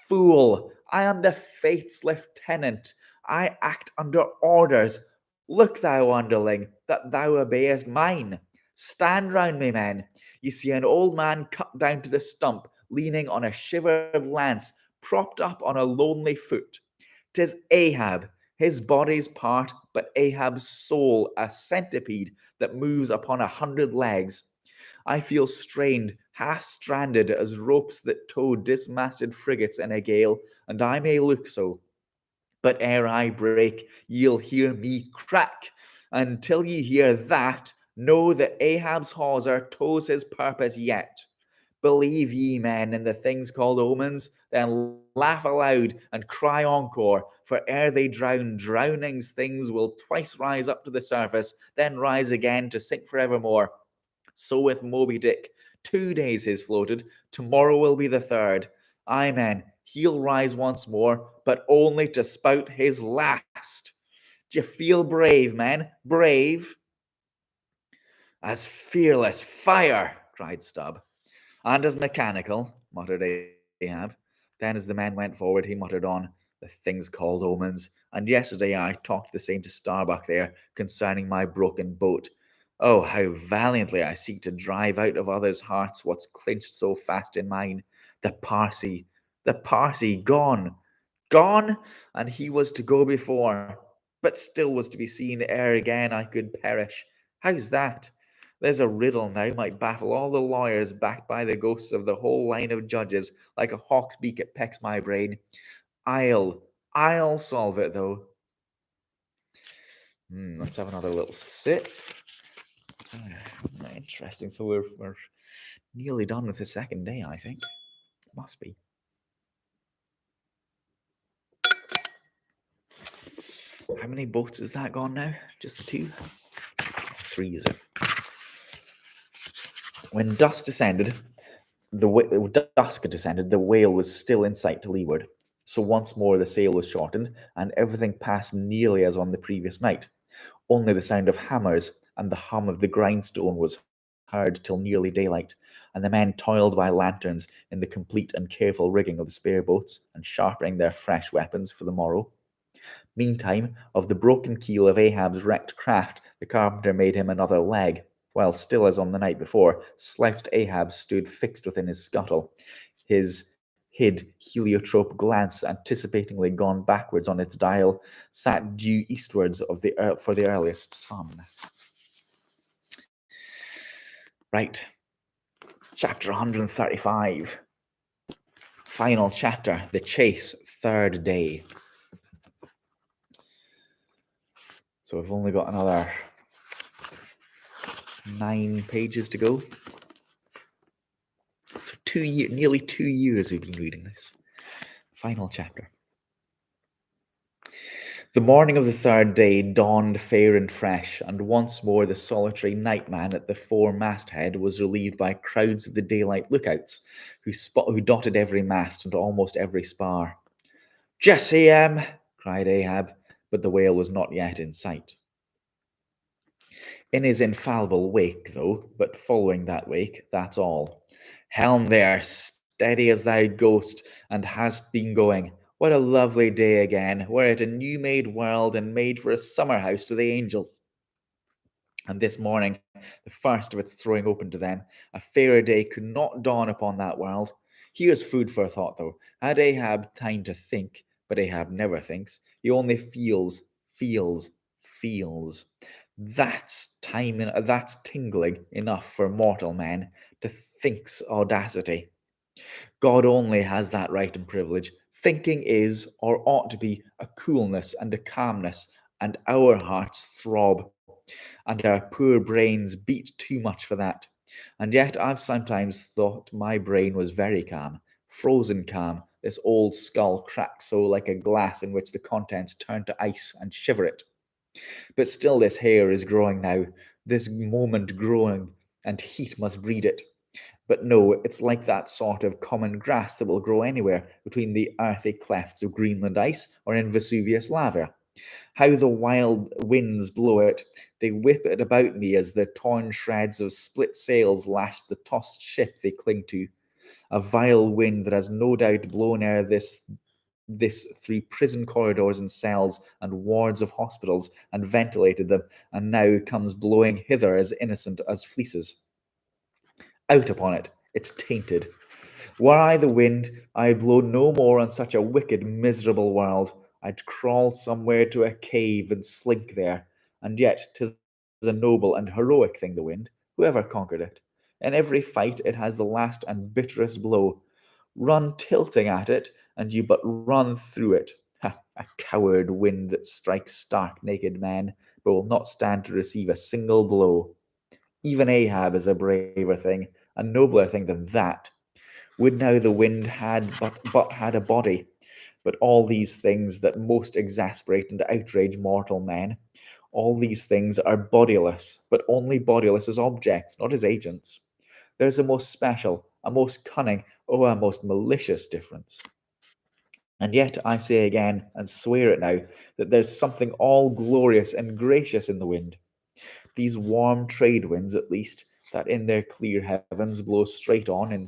Fool, I am the fate's lieutenant. I act under orders. Look, thou underling, that thou obeyest mine. Stand round me, men. You see an old man cut down to the stump, leaning on a shivered lance, propped up on a lonely foot. 'Tis Ahab, his body's part, but Ahab's soul, a centipede that moves upon 100 legs. I feel strained, half stranded as ropes that tow dismasted frigates in a gale, and I may look so. But ere I break, ye'll hear me crack. Until ye hear that, know that Ahab's hawser tows his purpose yet. Believe ye, men, in the things called omens, then laugh aloud and cry encore, for ere they drown, drownings things will twice rise up to the surface, then rise again to sink forevermore. So with Moby Dick, 2 days he's floated, tomorrow will be the third. Aye, men, he'll rise once more, but only to spout his last. D'ye feel brave, men? Brave? As fearless fire, cried Stubb. And as mechanical, muttered Ahab. Then, as the men went forward, he muttered on, the things called omens. And yesterday I talked the same to Starbuck there concerning my broken boat. Oh, how valiantly I seek to drive out of others' hearts what's clinched so fast in mine. The Parsee gone, gone, and he was to go before, but still was to be seen ere again I could perish. How's that? There's a riddle now might baffle all the lawyers backed by the ghosts of the whole line of judges. Like a hawk's beak, it pecks my brain. I'll solve it though. Let's have another little sip. Interesting. So we're nearly done with the second day, I think. Must be. How many boats is that gone now? Just the 2? 3, is it? When dusk descended, the whale was still in sight to leeward. So once more the sail was shortened, and everything passed nearly as on the previous night. Only the sound of hammers and the hum of the grindstone was heard till nearly daylight, and the men toiled by lanterns in the complete and careful rigging of the spare boats, and sharpening their fresh weapons for the morrow. Meantime, of the broken keel of Ahab's wrecked craft, the carpenter made him another leg, while still as on the night before, slouched Ahab stood fixed within his scuttle, his hid heliotrope glance anticipatingly gone backwards on its dial, sat due eastwards for the earliest sun. Right, chapter 135, final chapter, the chase, third day. So we've only got another 9 pages to go. So nearly 2 years we've been reading this. Final chapter. The morning of the third day dawned fair and fresh, and once more the solitary nightman at the fore-masthead was relieved by crowds of the daylight lookouts, who dotted every mast and almost every spar. "Just see 'em!" cried Ahab, but the whale was not yet in sight. In his infallible wake, though, but following that wake, that's all. Helm there, steady as thy ghost, and hast been going. What a lovely day again, were it a new-made world and made for a summer house to the angels. And this morning, the first of its throwing open to them, a fairer day could not dawn upon that world. Here's food for thought, though. Had Ahab time to think, but Ahab never thinks. He only feels, feels, feels. That's tingling enough for mortal man to think's audacity. God only has that right and privilege. Thinking is, or ought to be, a coolness and a calmness, and our hearts throb, and our poor brains beat too much for that. And yet I've sometimes thought my brain was very calm, frozen calm. This old skull cracks so like a glass in which the contents turn to ice and shiver it. But still this hair is growing now, this moment growing, and heat must breed it. But no, it's like that sort of common grass that will grow anywhere between the earthy clefts of Greenland ice or in Vesuvius lava. How the wild winds blow it! They whip it about me as the torn shreds of split sails lash the tossed ship they cling to. A vile wind that has no doubt blown this through prison corridors and cells and wards of hospitals and ventilated them, and now comes blowing hither as innocent as fleeces. Out upon it, it's tainted. Were I the wind, I'd blow no more on such a wicked, miserable world. I'd crawl somewhere to a cave and slink there. And yet 'tis a noble and heroic thing, the wind. Whoever conquered it? In every fight it has the last and bitterest blow. Run tilting at it, and you but run through it. Ha! A coward wind that strikes stark naked men, but will not stand to receive a single blow. Even Ahab is a braver thing, a nobler thing than that. Would now the wind had but had a body. But all these things that most exasperate and outrage mortal men, all these things are bodiless, but only bodiless as objects, not as agents. There's a most special, a most cunning, oh, a most malicious difference. And yet I say again, and swear it now, that there's something all glorious and gracious in the wind. These warm trade winds, at least, that in their clear heavens blow straight on in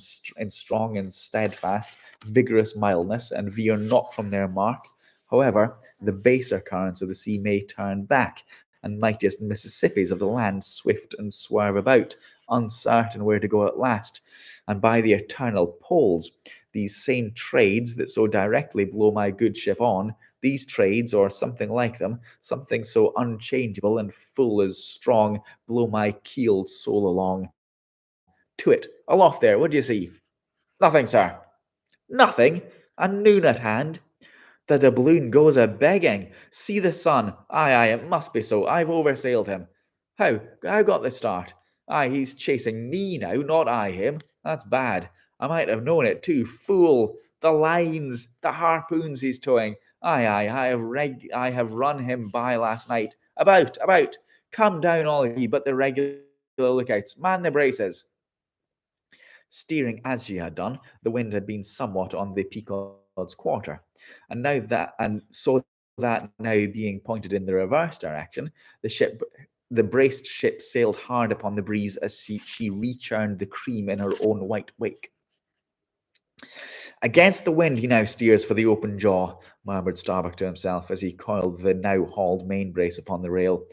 strong and steadfast, vigorous mildness, and veer not from their mark. However, the baser currents of the sea may turn back, and mightiest Mississippis of the land swift and swerve about, uncertain where to go at last. And by the eternal poles, these same trades that so directly blow my good ship on, these trades, or something like them, something so unchangeable and full as strong, blow my keeled soul along. To it, aloft there, what do you see? Nothing, sir. Nothing? A noon at hand? The doubloon goes a begging. See the sun. Aye, it must be so. I've oversailed him. How got the start? Aye, he's chasing me now, not I him. That's bad. I might have known it too. Fool! The lines, the harpoons he's towing. Aye, I have run him by last night. About! Come down all ye but the regular lookouts. Man the braces. Steering as she had done, the wind had been somewhat on the Pequod's quarter, and so that now being pointed in the reverse direction, the braced ship sailed hard upon the breeze as she rechurned the cream in her own white wake. Against the wind he now steers for the open jaw, murmured Starbuck to himself as he coiled the now hauled main brace upon the rail.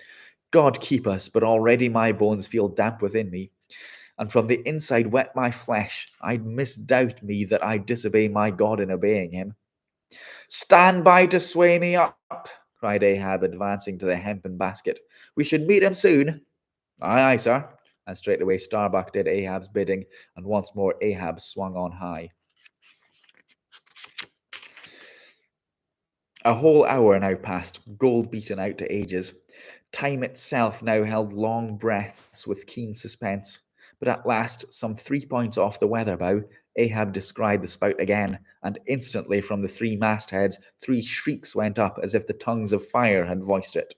God keep us, but already my bones feel damp within me, and from the inside wet my flesh. I'd misdoubt me that I disobey my God in obeying him. Stand by to sway me up, cried Ahab, advancing to the hempen basket. We should meet him soon. Aye, sir. And straightway Starbuck did Ahab's bidding, and once more Ahab swung on high. A whole hour now passed, gold beaten out to ages. Time itself now held long breaths with keen suspense. But at last, some 3 points off the weather bow, Ahab descried the spout again, and instantly from the 3 mastheads 3 shrieks went up as if the tongues of fire had voiced it.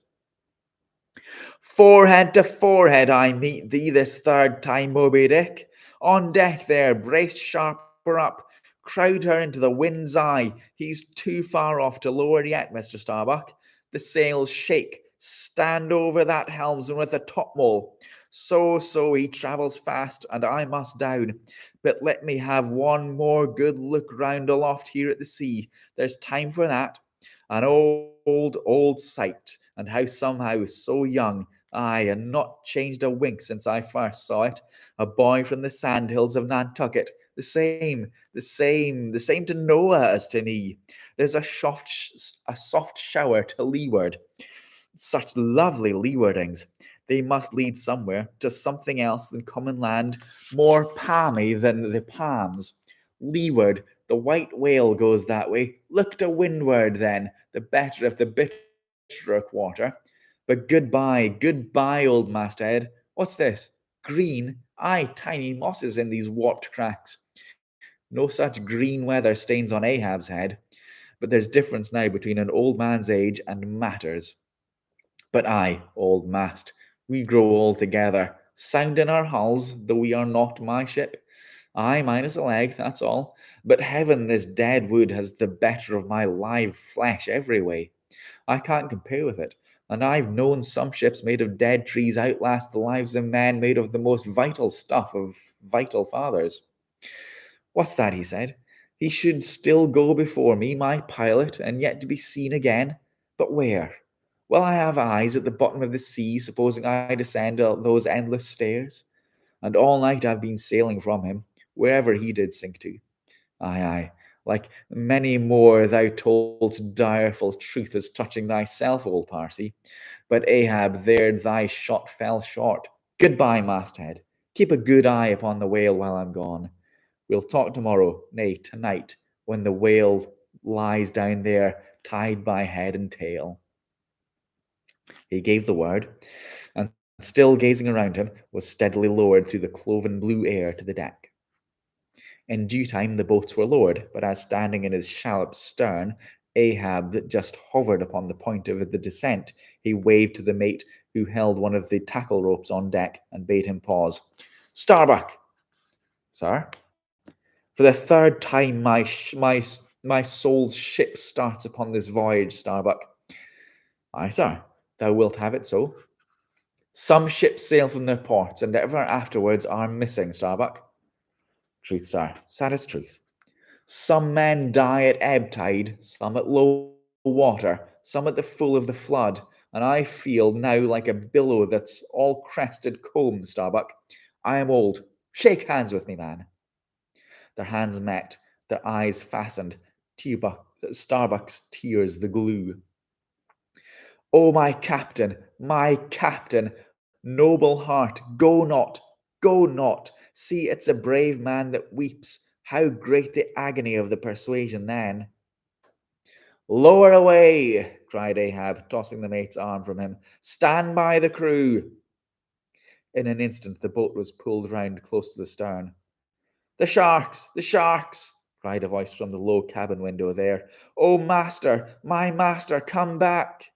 Forehead to forehead I meet thee this third time, Moby Dick. On deck there, brace sharper up. Crowd her into the wind's eye. He's too far off to lower yet, Mr. Starbuck. The sails shake. Stand over that helmsman with a topmaul. So, he travels fast, and I must down. But let me have one more good look round aloft here at the sea. There's time for that. An old sight, and how somehow so young, aye, and not changed a wink since I first saw it. A boy from the sandhills of Nantucket, the same to Noah as to me. There's a soft shower to leeward. Such lovely leewardings. They must lead somewhere to something else than common land, more palmy than the palms. Leeward, the white whale goes that way. Look to windward, then, the better of the bitterer quarter. But goodbye, old masthead. What's this? Green? Aye, tiny mosses in these warped cracks. No such green weather stains on Ahab's head. But there's difference now between an old man's age and matters. But I, old mast, we grow old together, sound in our hulls, though we are not my ship. I minus a leg, that's all. But heaven, this dead wood has the better of my live flesh every way. I can't compare with it. And I've known some ships made of dead trees outlast the lives of men made of the most vital stuff of vital fathers. What's that? He said. He should still go before me, my pilot, and yet to be seen again. But where? Well, I have eyes at the bottom of the sea, supposing I descend those endless stairs. And all night I've been sailing from him, wherever he did sink to. Aye, like many more thou toldst direful truth as touching thyself, old Parsi. But Ahab, there thy shot fell short. Goodbye, masthead. Keep a good eye upon the whale while I'm gone. We'll talk tomorrow, nay, tonight, when the whale lies down there, tied by head and tail. He gave the word, and still gazing around him, was steadily lowered through the cloven blue air to the deck. In due time the boats were lowered, but as standing in his shallop's stern, Ahab just hovered upon the point of the descent, he waved to the mate who held one of the tackle ropes on deck and bade him pause. Starbuck! Sir? For the third time my soul's ship starts upon this voyage, Starbuck. Aye, sir, thou wilt have it so. Some ships sail from their ports, and ever afterwards are missing, Starbuck. Truth, sir, saddest truth. Some men die at ebb tide, some at low water, some at the full of the flood, and I feel now like a billow that's all crested comb, Starbuck. I am old. Shake hands with me, man. Their hands met, their eyes fastened, Starbuck's tears the glue. Oh, my captain, noble heart, go not, go not. See, it's a brave man that weeps. How great the agony of the persuasion then! Lower away, cried Ahab, tossing the mate's arm from him. Stand by the crew. In an instant the boat was pulled round close to the stern. The sharks! The sharks! cried a voice from the low cabin window there. Oh, master, my master, come back!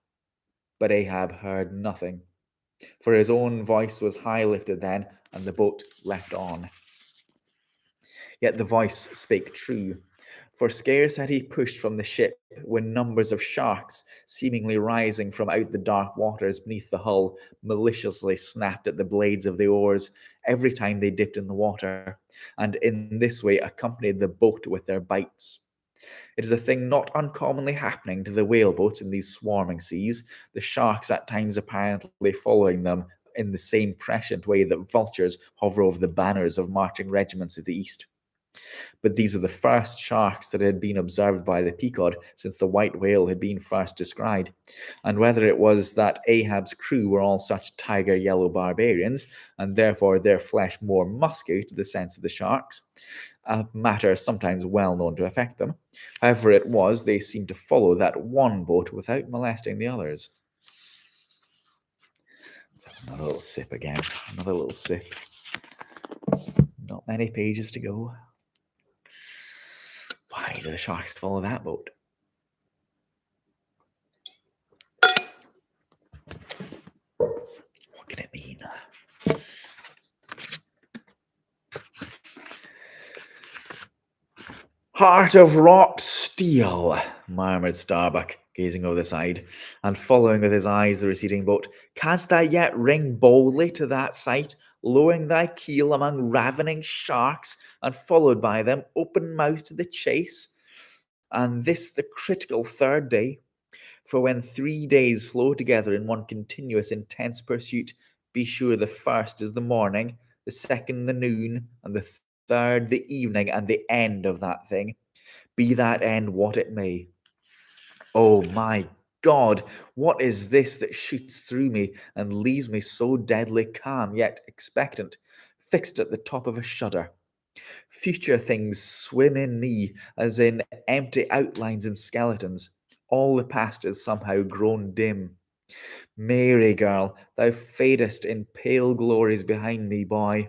But Ahab heard nothing, for his own voice was high lifted then, and the boat left on. Yet the voice spake true, for scarce had he pushed from the ship when numbers of sharks, seemingly rising from out the dark waters beneath the hull, maliciously snapped at the blades of the oars every time they dipped in the water, and in this way accompanied the boat with their bites. It is a thing not uncommonly happening to the whaleboats in these swarming seas, the sharks at times apparently following them in the same prescient way that vultures hover over the banners of marching regiments of the east. But these were the first sharks that had been observed by the Pequod since the white whale had been first descried. And whether it was that Ahab's crew were all such tiger yellow barbarians, and therefore their flesh more musky to the sense of the sharks, a matter sometimes well known to affect them. However it was, they seemed to follow that one boat without molesting the others. Let's have another little sip again. Just another little sip. Not many pages to go. Why do the sharks follow that boat? What can it mean? Heart of wrought steel, murmured Starbuck, gazing over the side, and following with his eyes the receding boat. Canst thou yet ring boldly to that sight, lowering thy keel among ravening sharks, and followed by them, open-mouthed to the chase? And this the critical third day? For when 3 days flow together in one continuous intense pursuit, be sure the first is the morning, the second the noon, and the third, the evening, and the end of that thing, be that end what it may. Oh my God, what is this that shoots through me and leaves me so deadly calm, yet expectant, fixed at the top of a shudder? Future things swim in me as in empty outlines and skeletons. All the past is somehow grown dim. Mary, girl, thou fadest in pale glories behind me, boy.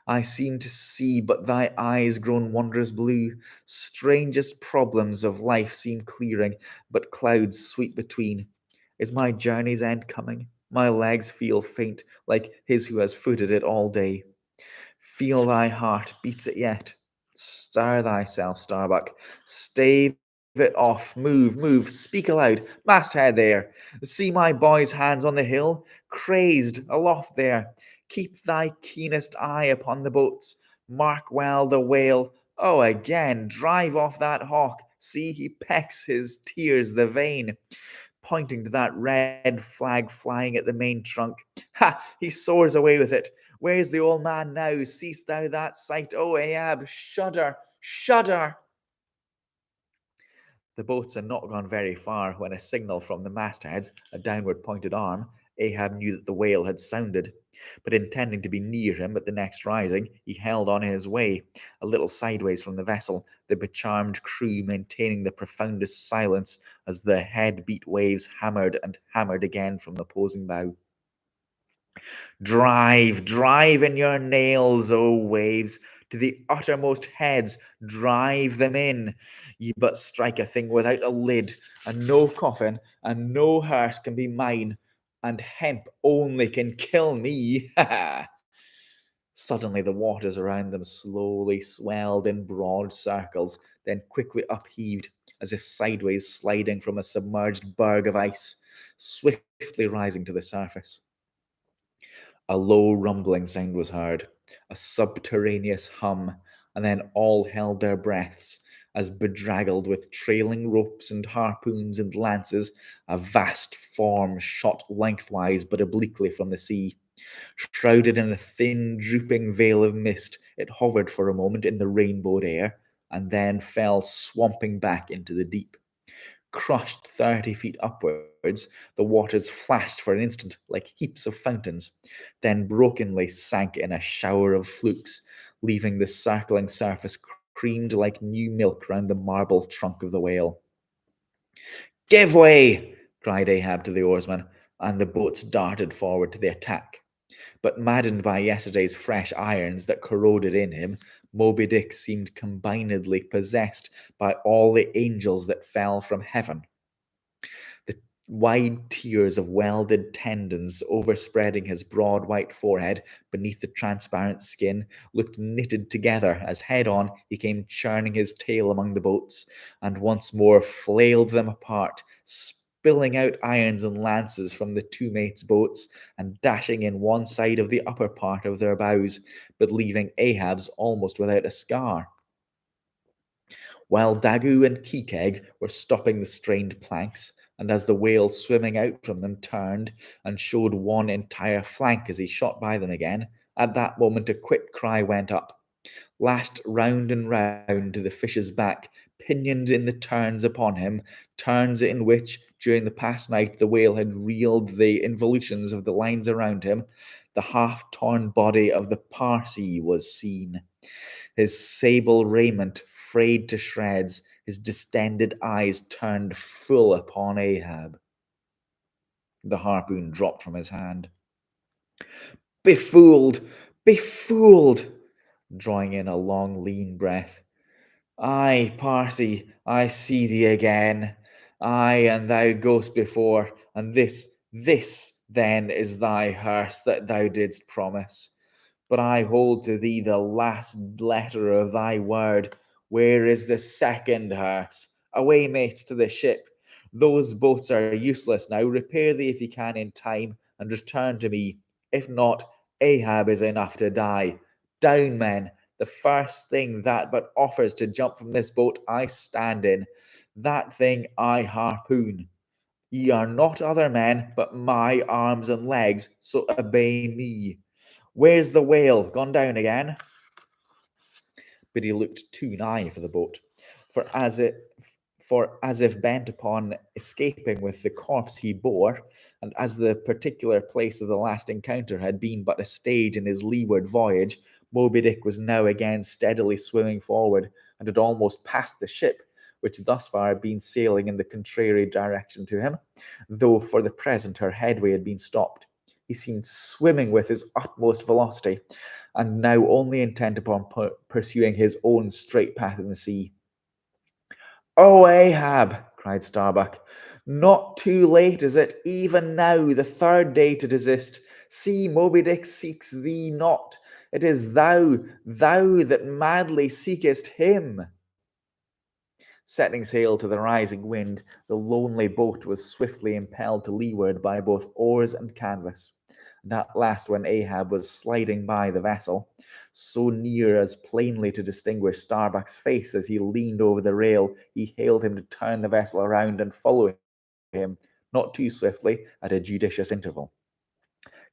I seem to see but thy eyes grown wondrous blue. Strangest problems of life seem clearing, but clouds sweep between. Is my journey's end coming? My legs feel faint, like his who has footed it all day. Feel thy heart, beats it yet? Stir thyself, Starbuck. Stave it off. Move, move. Speak aloud. Masthead there. See my boy's hands on the hill, crazed aloft there. Keep thy keenest eye upon the boats. Mark well the whale. Oh, again, drive off that hawk. See, he pecks his tears the vein, pointing to that red flag flying at the main trunk. Ha! He soars away with it. Where's the old man now? Seest thou that sight? O Ahab, shudder, shudder! The boats had not gone very far when a signal from the mastheads, a downward pointed arm, Ahab knew that the whale had sounded. But intending to be near him at the next rising, he held on his way, a little sideways from the vessel, the becharmed crew maintaining the profoundest silence as the head-beat waves hammered and hammered again from the opposing bow. Drive, drive in your nails, O waves, to the uttermost heads, drive them in. Ye but strike a thing without a lid, and no coffin, and no hearse can be mine, and hemp only can kill me. Suddenly the waters around them slowly swelled in broad circles, then quickly upheaved, as if sideways sliding from a submerged berg of ice, swiftly rising to the surface. A low rumbling sound was heard, a subterraneous hum, and then all held their breaths, as bedraggled with trailing ropes and harpoons and lances, a vast form shot lengthwise but obliquely from the sea. Shrouded in a thin, drooping veil of mist, it hovered for a moment in the rainbowed air, and then fell swamping back into the deep. Crushed 30 feet upwards, the waters flashed for an instant like heaps of fountains, then brokenly sank in a shower of flukes, leaving the circling surface creamed like new milk round the marble trunk of the whale. Give way! Cried Ahab to the oarsmen, and the boats darted forward to the attack. But maddened by yesterday's fresh irons that corroded in him, Moby Dick seemed combinedly possessed by all the angels that fell from heaven. The wide tiers of welded tendons overspreading his broad white forehead beneath the transparent skin looked knitted together as head on he came churning his tail among the boats, and once more flailed them apart, spilling out irons and lances from the two mates' boats, and dashing in one side of the upper part of their bows, but leaving Ahab's almost without a scar. While Dagu and Kekeg were stopping the strained planks, and as the whale swimming out from them turned and showed one entire flank as he shot by them again, at that moment a quick cry went up, lashed round and round to the fish's back, pinioned in the turns upon him, turns in which, during the past night, the whale had reeled the involutions of the lines around him. The half-torn body of the Parsee was seen, his sable raiment frayed to shreds, his distended eyes turned full upon Ahab. The harpoon dropped from his hand. Befooled! Befooled! Drawing in a long, lean breath. Aye, Parsee, I see thee again. Aye, and thou goest before, and this, then, is thy hearse that thou didst promise. But I hold to thee the last letter of thy word. Where is the second hearse? Away, mates, to the ship. Those boats are useless now. Repair thee if you can in time, and return to me. If not, Ahab is enough to die. Down, men. The first thing that but offers to jump from this boat I stand in, that thing I harpoon. Ye are not other men, but my arms and legs, so obey me. Where's the whale? Gone down again? but he looked too nigh for the boat, for as if bent upon escaping with the corpse he bore, and as the particular place of the last encounter had been but a stage in his leeward voyage, Moby Dick was now again steadily swimming forward, and had almost passed the ship, which thus far had been sailing in the contrary direction to him, though for the present her headway had been stopped. He seemed swimming with his utmost velocity, and now only intent upon pursuing his own straight path in the sea. "Oh, Ahab!" cried Starbuck. "Not too late, is it? Even now, the third day to desist. See, Moby Dick seeks thee not. It is thou that madly seekest him." Setting sail to the rising wind, the lonely boat was swiftly impelled to leeward by both oars and canvas. And at last, when Ahab was sliding by the vessel, so near as plainly to distinguish Starbuck's face as he leaned over the rail, he hailed him to turn the vessel around and follow him, not too swiftly, at a judicious interval.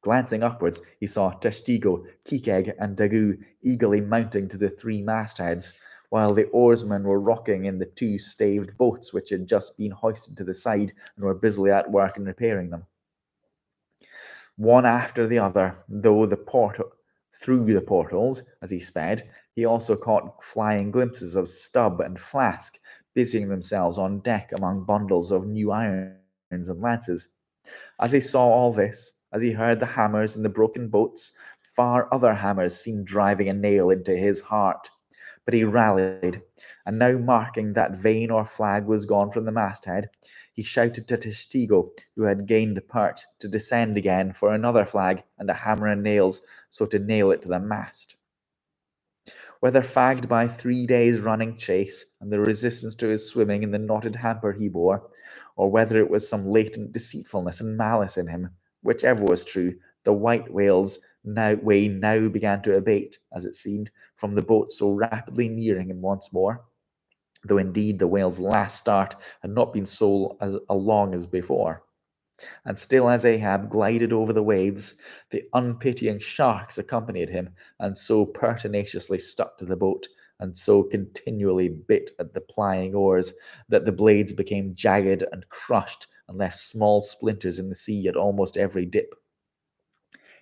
Glancing upwards, he saw Testigo, Queequeg, and Daggoo eagerly mounting to the three mastheads, while the oarsmen were rocking in the two staved boats which had just been hoisted to the side and were busily at work in repairing them. One after the other, through the portals, as he sped, he also caught flying glimpses of Stubb and Flask busying themselves on deck among bundles of new irons and lances. As he saw all this, as he heard the hammers in the broken boats, far other hammers seemed driving a nail into his heart. But he rallied, and now marking that vane or flag was gone from the masthead, he shouted to Testigo, who had gained the perch, to descend again for another flag and a hammer and nails, so to nail it to the mast. Whether fagged by 3 days' running chase and the resistance to his swimming in the knotted hamper he bore, or whether it was some latent deceitfulness and malice in him, whichever was true, the white whale's way now began to abate, as it seemed, from the boat so rapidly nearing him once more, though indeed the whale's last start had not been so long as before. And still as Ahab glided over the waves, the unpitying sharks accompanied him, and so pertinaciously stuck to the boat, and so continually bit at the plying oars, that the blades became jagged and crushed, and left small splinters in the sea at almost every dip.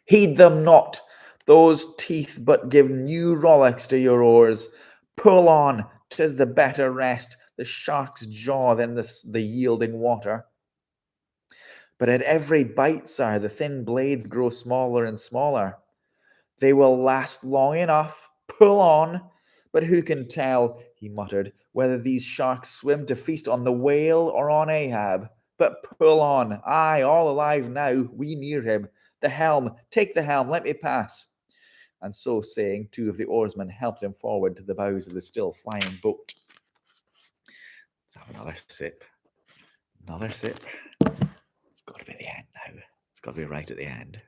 "Heed them not! Those teeth but give new rollicks to your oars. Pull on! 'Tis the better rest, the shark's jaw than the yielding water. But at every bite, sir, the thin blades grow smaller and smaller. They will last long enough. Pull on! But who can tell," he muttered, "whether these sharks swim to feast on the whale or on Ahab? But pull on! Aye, all alive now, we near him. The helm! Take the helm! Let me pass!" And so saying, two of the oarsmen helped him forward to the bows of the still flying boat. Let's have another sip. Another sip. It's got to be the end now. It's got to be right at the end.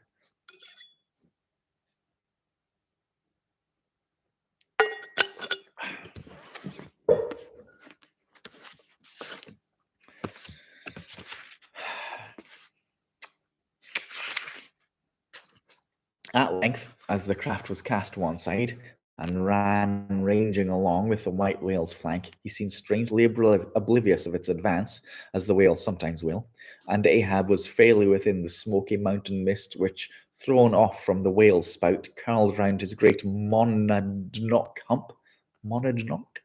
At length, as the craft was cast one side, and ran ranging along with the white whale's flank, he seemed strangely oblivious of its advance, as the whales sometimes will, and Ahab was fairly within the smoky mountain mist which, thrown off from the whale's spout, curled round his great monadnock hump. Monadnock?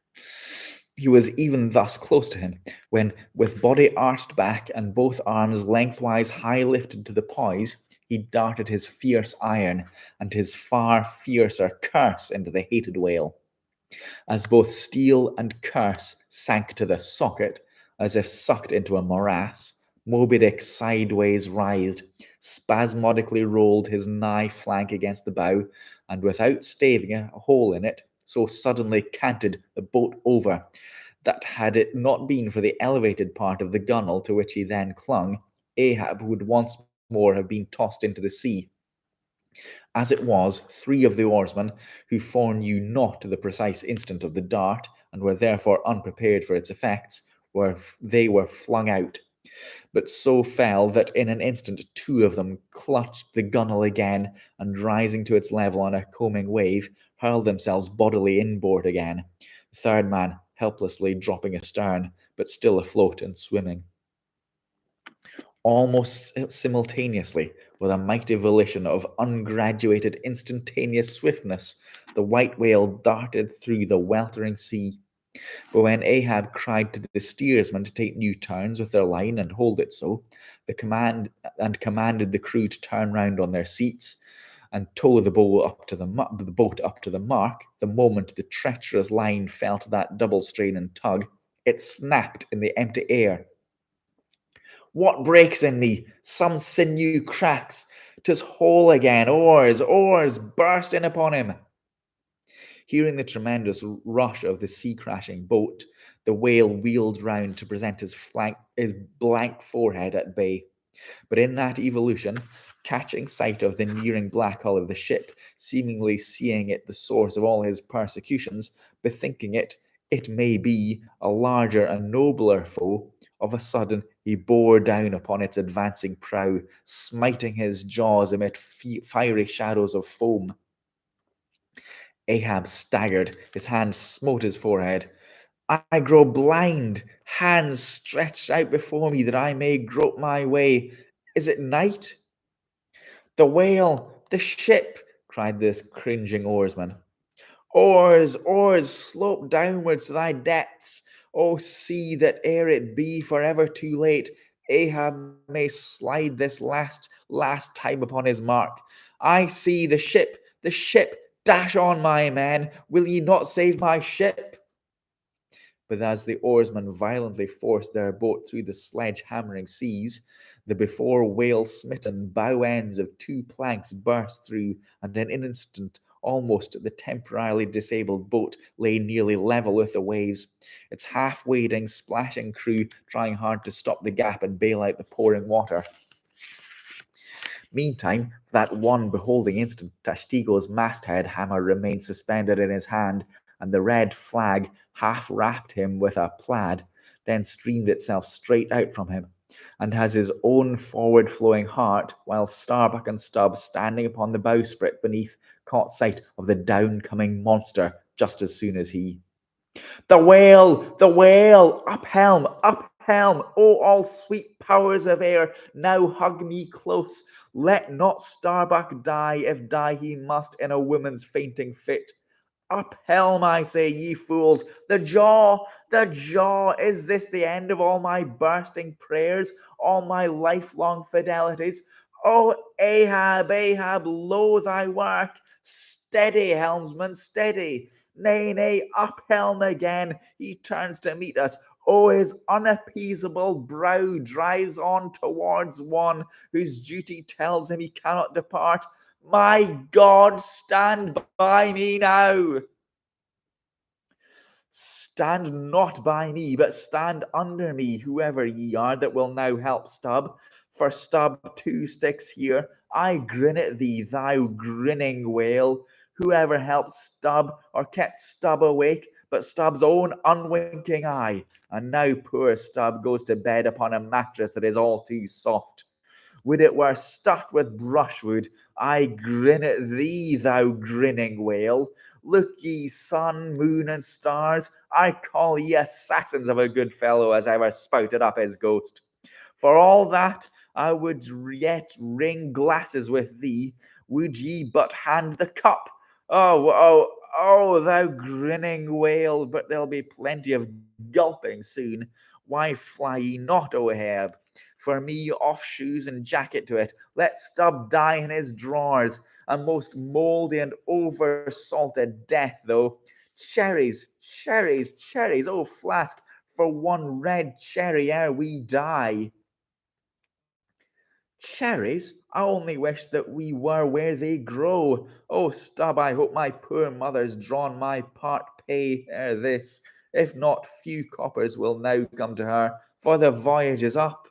He was even thus close to him, when, with body arched back and both arms lengthwise high lifted to the poise, he darted his fierce iron and his far fiercer curse into the hated whale. As both steel and curse sank to the socket, as if sucked into a morass, Moby Dick sideways writhed, spasmodically rolled his nigh flank against the bow, and without staving a hole in it, so suddenly canted the boat over, that had it not been for the elevated part of the gunwale to which he then clung, Ahab would once more have been tossed into the sea. As it was, 3 of the oarsmen, who foreknew not the precise instant of the dart, and were therefore unprepared for its effects, were flung out, but so fell that in an instant 2 of them clutched the gunwale again, and rising to its level on a combing wave, hurled themselves bodily inboard again, the third man helplessly dropping astern, but still afloat and swimming. Almost simultaneously, with a mighty volition of ungraduated instantaneous swiftness, the white whale darted through the weltering sea. But when Ahab cried to the steersman to take new turns with their line and hold it so, commanded the crew to turn round on their seats and tow the boat up to the mark, the moment the treacherous line felt that double strain and tug, it snapped in the empty air. What breaks in me? Some sinew cracks. 'Tis whole again. Oars, oars, burst in upon him. Hearing the tremendous rush of the sea-crashing boat, the whale wheeled round to present his blank forehead at bay. But in that evolution, catching sight of the nearing black hull of the ship, seemingly seeing it the source of all his persecutions, bethinking it may be, a larger and nobler foe, of a sudden he bore down upon its advancing prow, smiting his jaws amid fiery shadows of foam. Ahab staggered, his hand smote his forehead. I grow blind, hands stretched out before me that I may grope my way. Is it night? The whale, the ship, cried this cringing oarsman. Oars, oars, slope downwards to thy depths. O sea, that ere it be forever too late, Ahab may slide this last time upon his mark. I see the ship, dash on, my men, will ye not save my ship? But as the oarsmen violently forced their boat through the sledge-hammering seas, the before whale-smitten bow ends of two planks burst through, and in an instant almost the temporarily disabled boat lay nearly level with the waves, its half-wading, splashing crew trying hard to stop the gap and bail out the pouring water. Meantime, for that one beholding instant, Tashtego's masthead hammer remained suspended in his hand, and the red flag half wrapped him with a plaid, then streamed itself straight out from him, and as his own forward-flowing heart, while Starbuck and Stubbs, standing upon the bowsprit beneath, caught sight of the down-coming monster just as soon as he. The whale, up helm, O all sweet powers of air, now hug me close. Let not Starbuck die, if die he must in a woman's fainting fit. Up helm, I say, ye fools, the jaw, is this the end of all my bursting prayers, all my lifelong fidelities? O Ahab, lo thy work, steady, helmsman, steady. Nay, up helm again, he turns to meet us. Oh, his unappeasable brow drives on towards one whose duty tells him he cannot depart. My God, stand by me now. Stand not by me, but stand under me, whoever ye are that will now help Stubb. For Stubb too sticks here. I grin at thee, thou grinning whale. Whoever helped Stubb or kept Stubb awake, but Stubb's own unwinking eye. And now poor Stubb goes to bed upon a mattress that is all too soft. Would it were stuffed with brushwood. I grin at thee, thou grinning whale. Look ye, sun, moon, and stars, I call ye assassins of a good fellow as ever spouted up his ghost. For all that, I would yet ring glasses with thee, would ye but hand the cup. Oh, thou grinning whale, but there'll be plenty of gulping soon. Why fly ye not, O Ahab? For me, off shoes and jacket to it. Let Stubb die in his drawers, a most mouldy and over-salted death, though. Cherries, oh flask, for one red cherry ere we die. Cherries? I only wish that we were where they grow. Oh, Stubb, I hope my poor mother's drawn my part pay ere this. If not, few coppers will now come to her, for the voyage is up.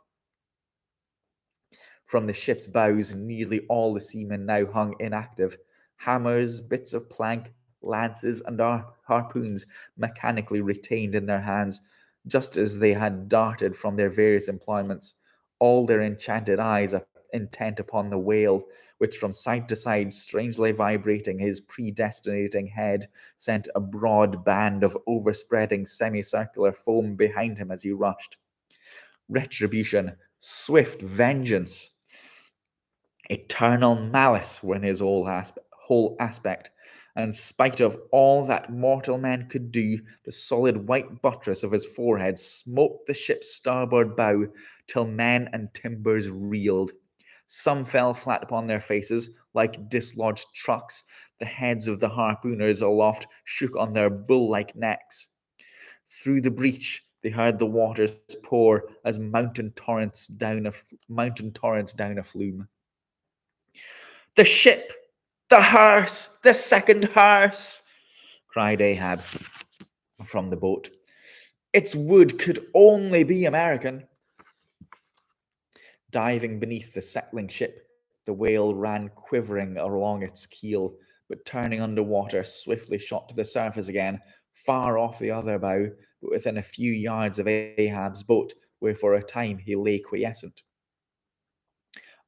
From the ship's bows, nearly all the seamen now hung inactive. Hammers, bits of plank, lances, and harpoons mechanically retained in their hands, just as they had darted from their various employments. All their enchanted eyes intent upon the whale, which from side to side, strangely vibrating his predestinating head, sent a broad band of overspreading semicircular foam behind him as he rushed. Retribution, swift vengeance, eternal malice were in his whole aspect, and in spite of all that mortal man could do, the solid white buttress of his forehead smote the ship's starboard bow till men and timbers reeled. Some fell flat upon their faces, like dislodged trucks. The heads of the harpooners aloft shook on their bull-like necks. Through the breach they heard the waters pour as mountain torrents down a flume. "The ship! The hearse! The second hearse!" cried Ahab from the boat. "Its wood could only be American." Diving beneath the settling ship, the whale ran quivering along its keel, but turning under water, swiftly shot to the surface again, far off the other bow, but within a few yards of Ahab's boat, where for a time he lay quiescent.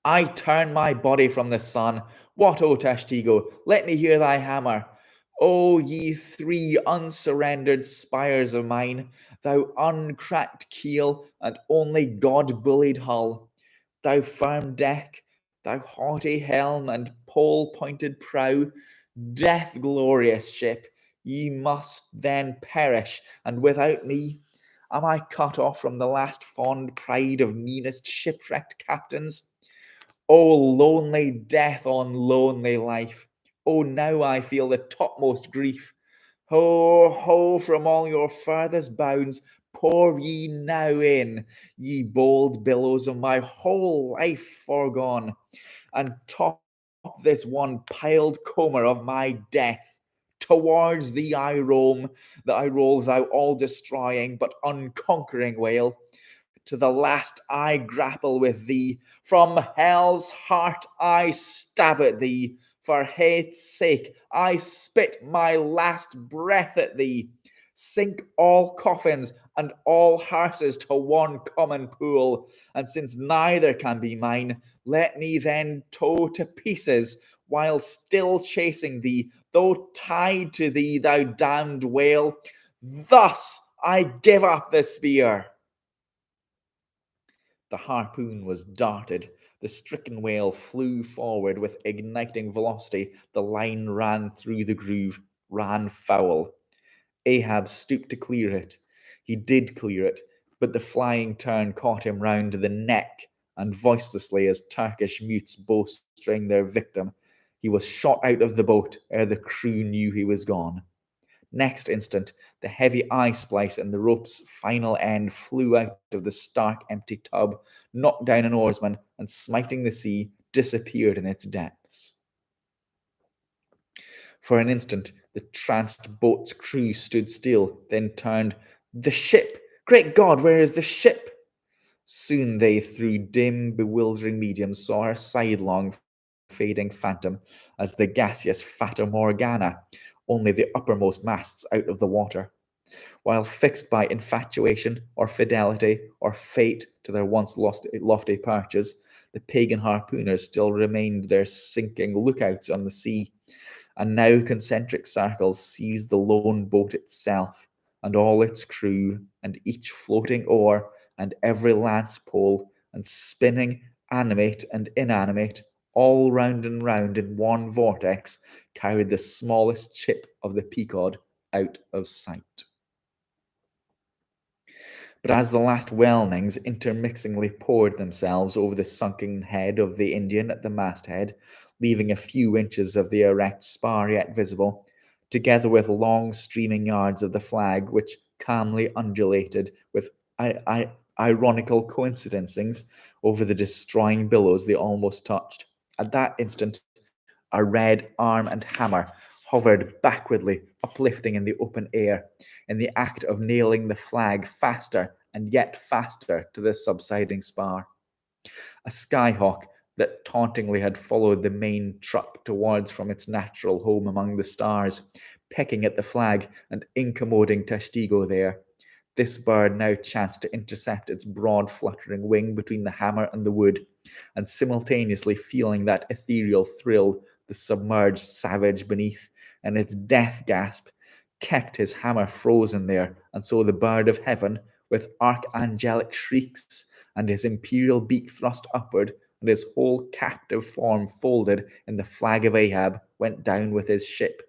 "I turn my body from the sun. What, O Tashtigo? Let me hear thy hammer. O ye three unsurrendered spires of mine, thou uncracked keel and only God-bullied hull, thou firm deck, thou haughty helm and pole-pointed prow, death-glorious ship, ye must then perish, and without me am I cut off from the last fond pride of meanest shipwrecked captains? O lonely death on lonely life! O now I feel the topmost grief. Ho, ho, from all your furthest bounds, pour ye now in, ye bold billows of my whole life foregone, and top this one piled comber of my death. Towards thee I roll, thou all-destroying but unconquering whale. To the last I grapple with thee. From hell's heart I stab at thee. For hate's sake I spit my last breath at thee. Sink all coffins and all hearses to one common pool, and since neither can be mine, let me then tow to pieces, while still chasing thee, though tied to thee, thou damned whale. Thus I give up the spear." The harpoon was darted. The stricken whale flew forward with igniting velocity. The line ran through the groove, ran foul. Ahab stooped to clear it. He did clear it, but the flying turn caught him round the neck, and voicelessly as Turkish mutes bowstring their victim, he was shot out of the boat ere the crew knew he was gone. Next instant, the heavy eye splice and the rope's final end flew out of the stark, empty tub, knocked down an oarsman, and smiting the sea, disappeared in its depths. For an instant, the tranced boat's crew stood still, then turned. "The ship! Great God, where is the ship?" Soon they, through dim, bewildering mediums, saw her sidelong, fading phantom as the gaseous Fata Morgana, only the uppermost masts out of the water. While fixed by infatuation or fidelity or fate to their once lofty perches, the pagan harpooners still remained their sinking lookouts on the sea, and now concentric circles seized the lone boat itself, and all its crew, and each floating oar, and every lance pole, and spinning, animate and inanimate, all round and round in one vortex, carried the smallest chip of the Pequod out of sight. But as the last whelmings intermixingly poured themselves over the sunken head of the Indian at the masthead, leaving a few inches of the erect spar yet visible, together with long streaming yards of the flag, which calmly undulated with ironical coincidencings over the destroying billows they almost touched. At that instant, a red arm and hammer hovered backwardly, uplifting in the open air, in the act of nailing the flag faster and yet faster to the subsiding spar. A skyhawk that tauntingly had followed the main truck towards from its natural home among the stars, pecking at the flag and incommoding Tashtigo there. This bird now chanced to intercept its broad fluttering wing between the hammer and the wood, and simultaneously feeling that ethereal thrill the submerged savage beneath, and its death gasp kept his hammer frozen there, and so the bird of heaven, with archangelic shrieks, and his imperial beak thrust upward, and his whole captive form folded in the flag of Ahab, went down with his ship,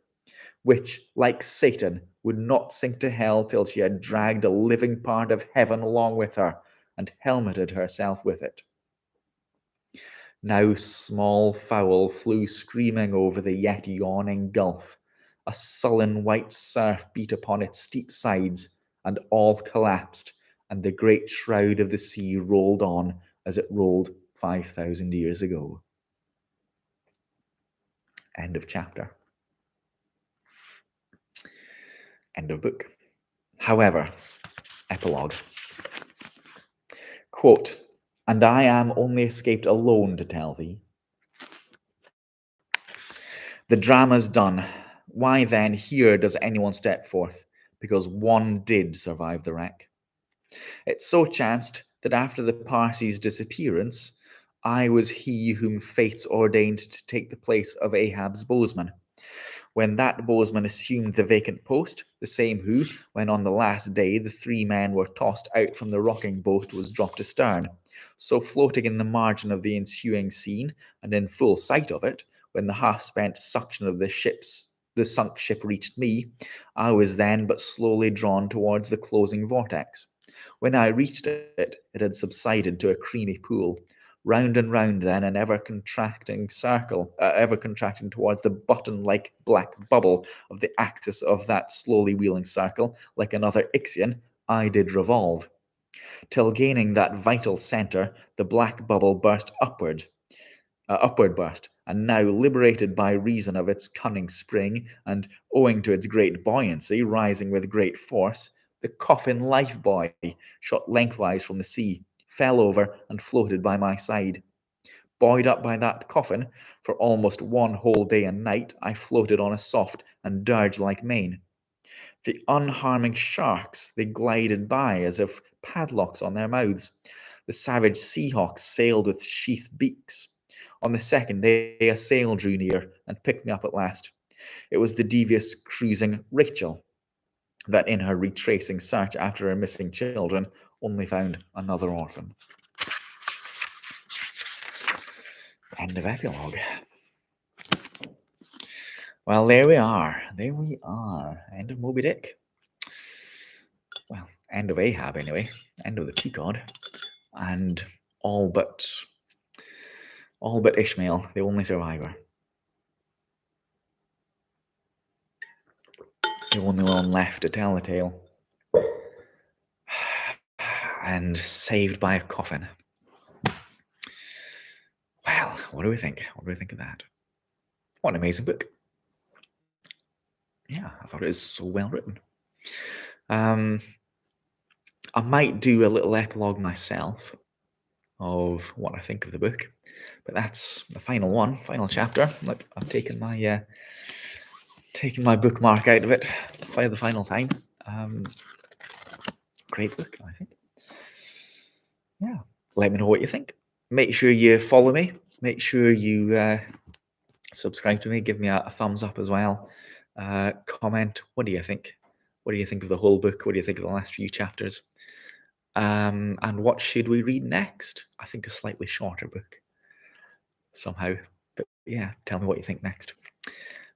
which, like Satan, would not sink to hell till she had dragged a living part of heaven along with her, and helmeted herself with it. Now small fowl flew screaming over the yet yawning gulf. A sullen white surf beat upon its steep sides, and all collapsed, and the great shroud of the sea rolled on as it rolled 5,000 years ago. End of chapter. End of book. However, epilogue. Quote, "And I am only escaped alone to tell thee. The drama's done. Why then here does anyone step forth? Because one did survive the wreck. It so chanced that after the Parsi's disappearance, I was he whom fates ordained to take the place of Ahab's bowsman. When that bowsman assumed the vacant post, the same who, when on the last day the 3 men were tossed out from the rocking boat, was dropped astern. So floating in the margin of the ensuing scene, and in full sight of it, when the half-spent suction of the sunk ship reached me, I was then but slowly drawn towards the closing vortex. When I reached it, it had subsided to a creamy pool. Round and round then, an ever-contracting circle, ever contracting towards the button-like black bubble of the axis of that slowly wheeling circle, like another Ixion, I did revolve, till gaining that vital centre, the black bubble burst upward burst, and now liberated by reason of its cunning spring, and owing to its great buoyancy, rising with great force, the coffin lifebuoy shot lengthwise from the sea, fell over, and floated by my side. Buoyed up by that coffin, for almost one whole day and night, I floated on a soft and dirge-like main. The unharming sharks, they glided by as if padlocks on their mouths. The savage seahawks sailed with sheathed beaks. On the second day, a sail drew near and picked me up at last. It was the devious cruising Rachel, that in her retracing search after her missing children only found another orphan. End of epilogue. Well, there we are. There we are. End of Moby Dick. Well, end of Ahab anyway. End of the Pequod. And all but Ishmael, the only survivor. The only one left to tell the tale. And saved by a coffin. Well, what do we think? What do we think of that? What an amazing book. Yeah, I thought it was so well written. I might do a little epilogue myself of what I think of the book, but that's the final chapter. Look, I've taken my bookmark out of it for the final time. Great book, I think. Yeah, let me know what you think. Make sure you follow me. Make sure you subscribe to me. Give me a thumbs up as well. Comment. What do you think? What do you think of the whole book? What do you think of the last few chapters? And what should we read next? I think a slightly shorter book somehow. But yeah, tell me what you think next.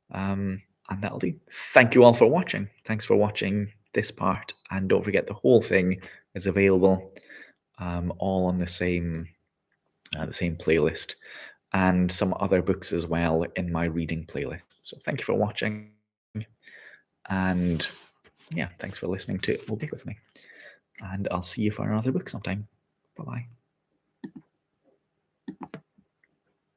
And that'll do. Thank you all for watching. Thanks for watching this part. And don't forget, the whole thing is available all on the same playlist, and some other books as well in my reading playlist. So thank you for watching. And yeah, thanks for listening to Moby Dick with me. And I'll see you for another book sometime. Bye-bye.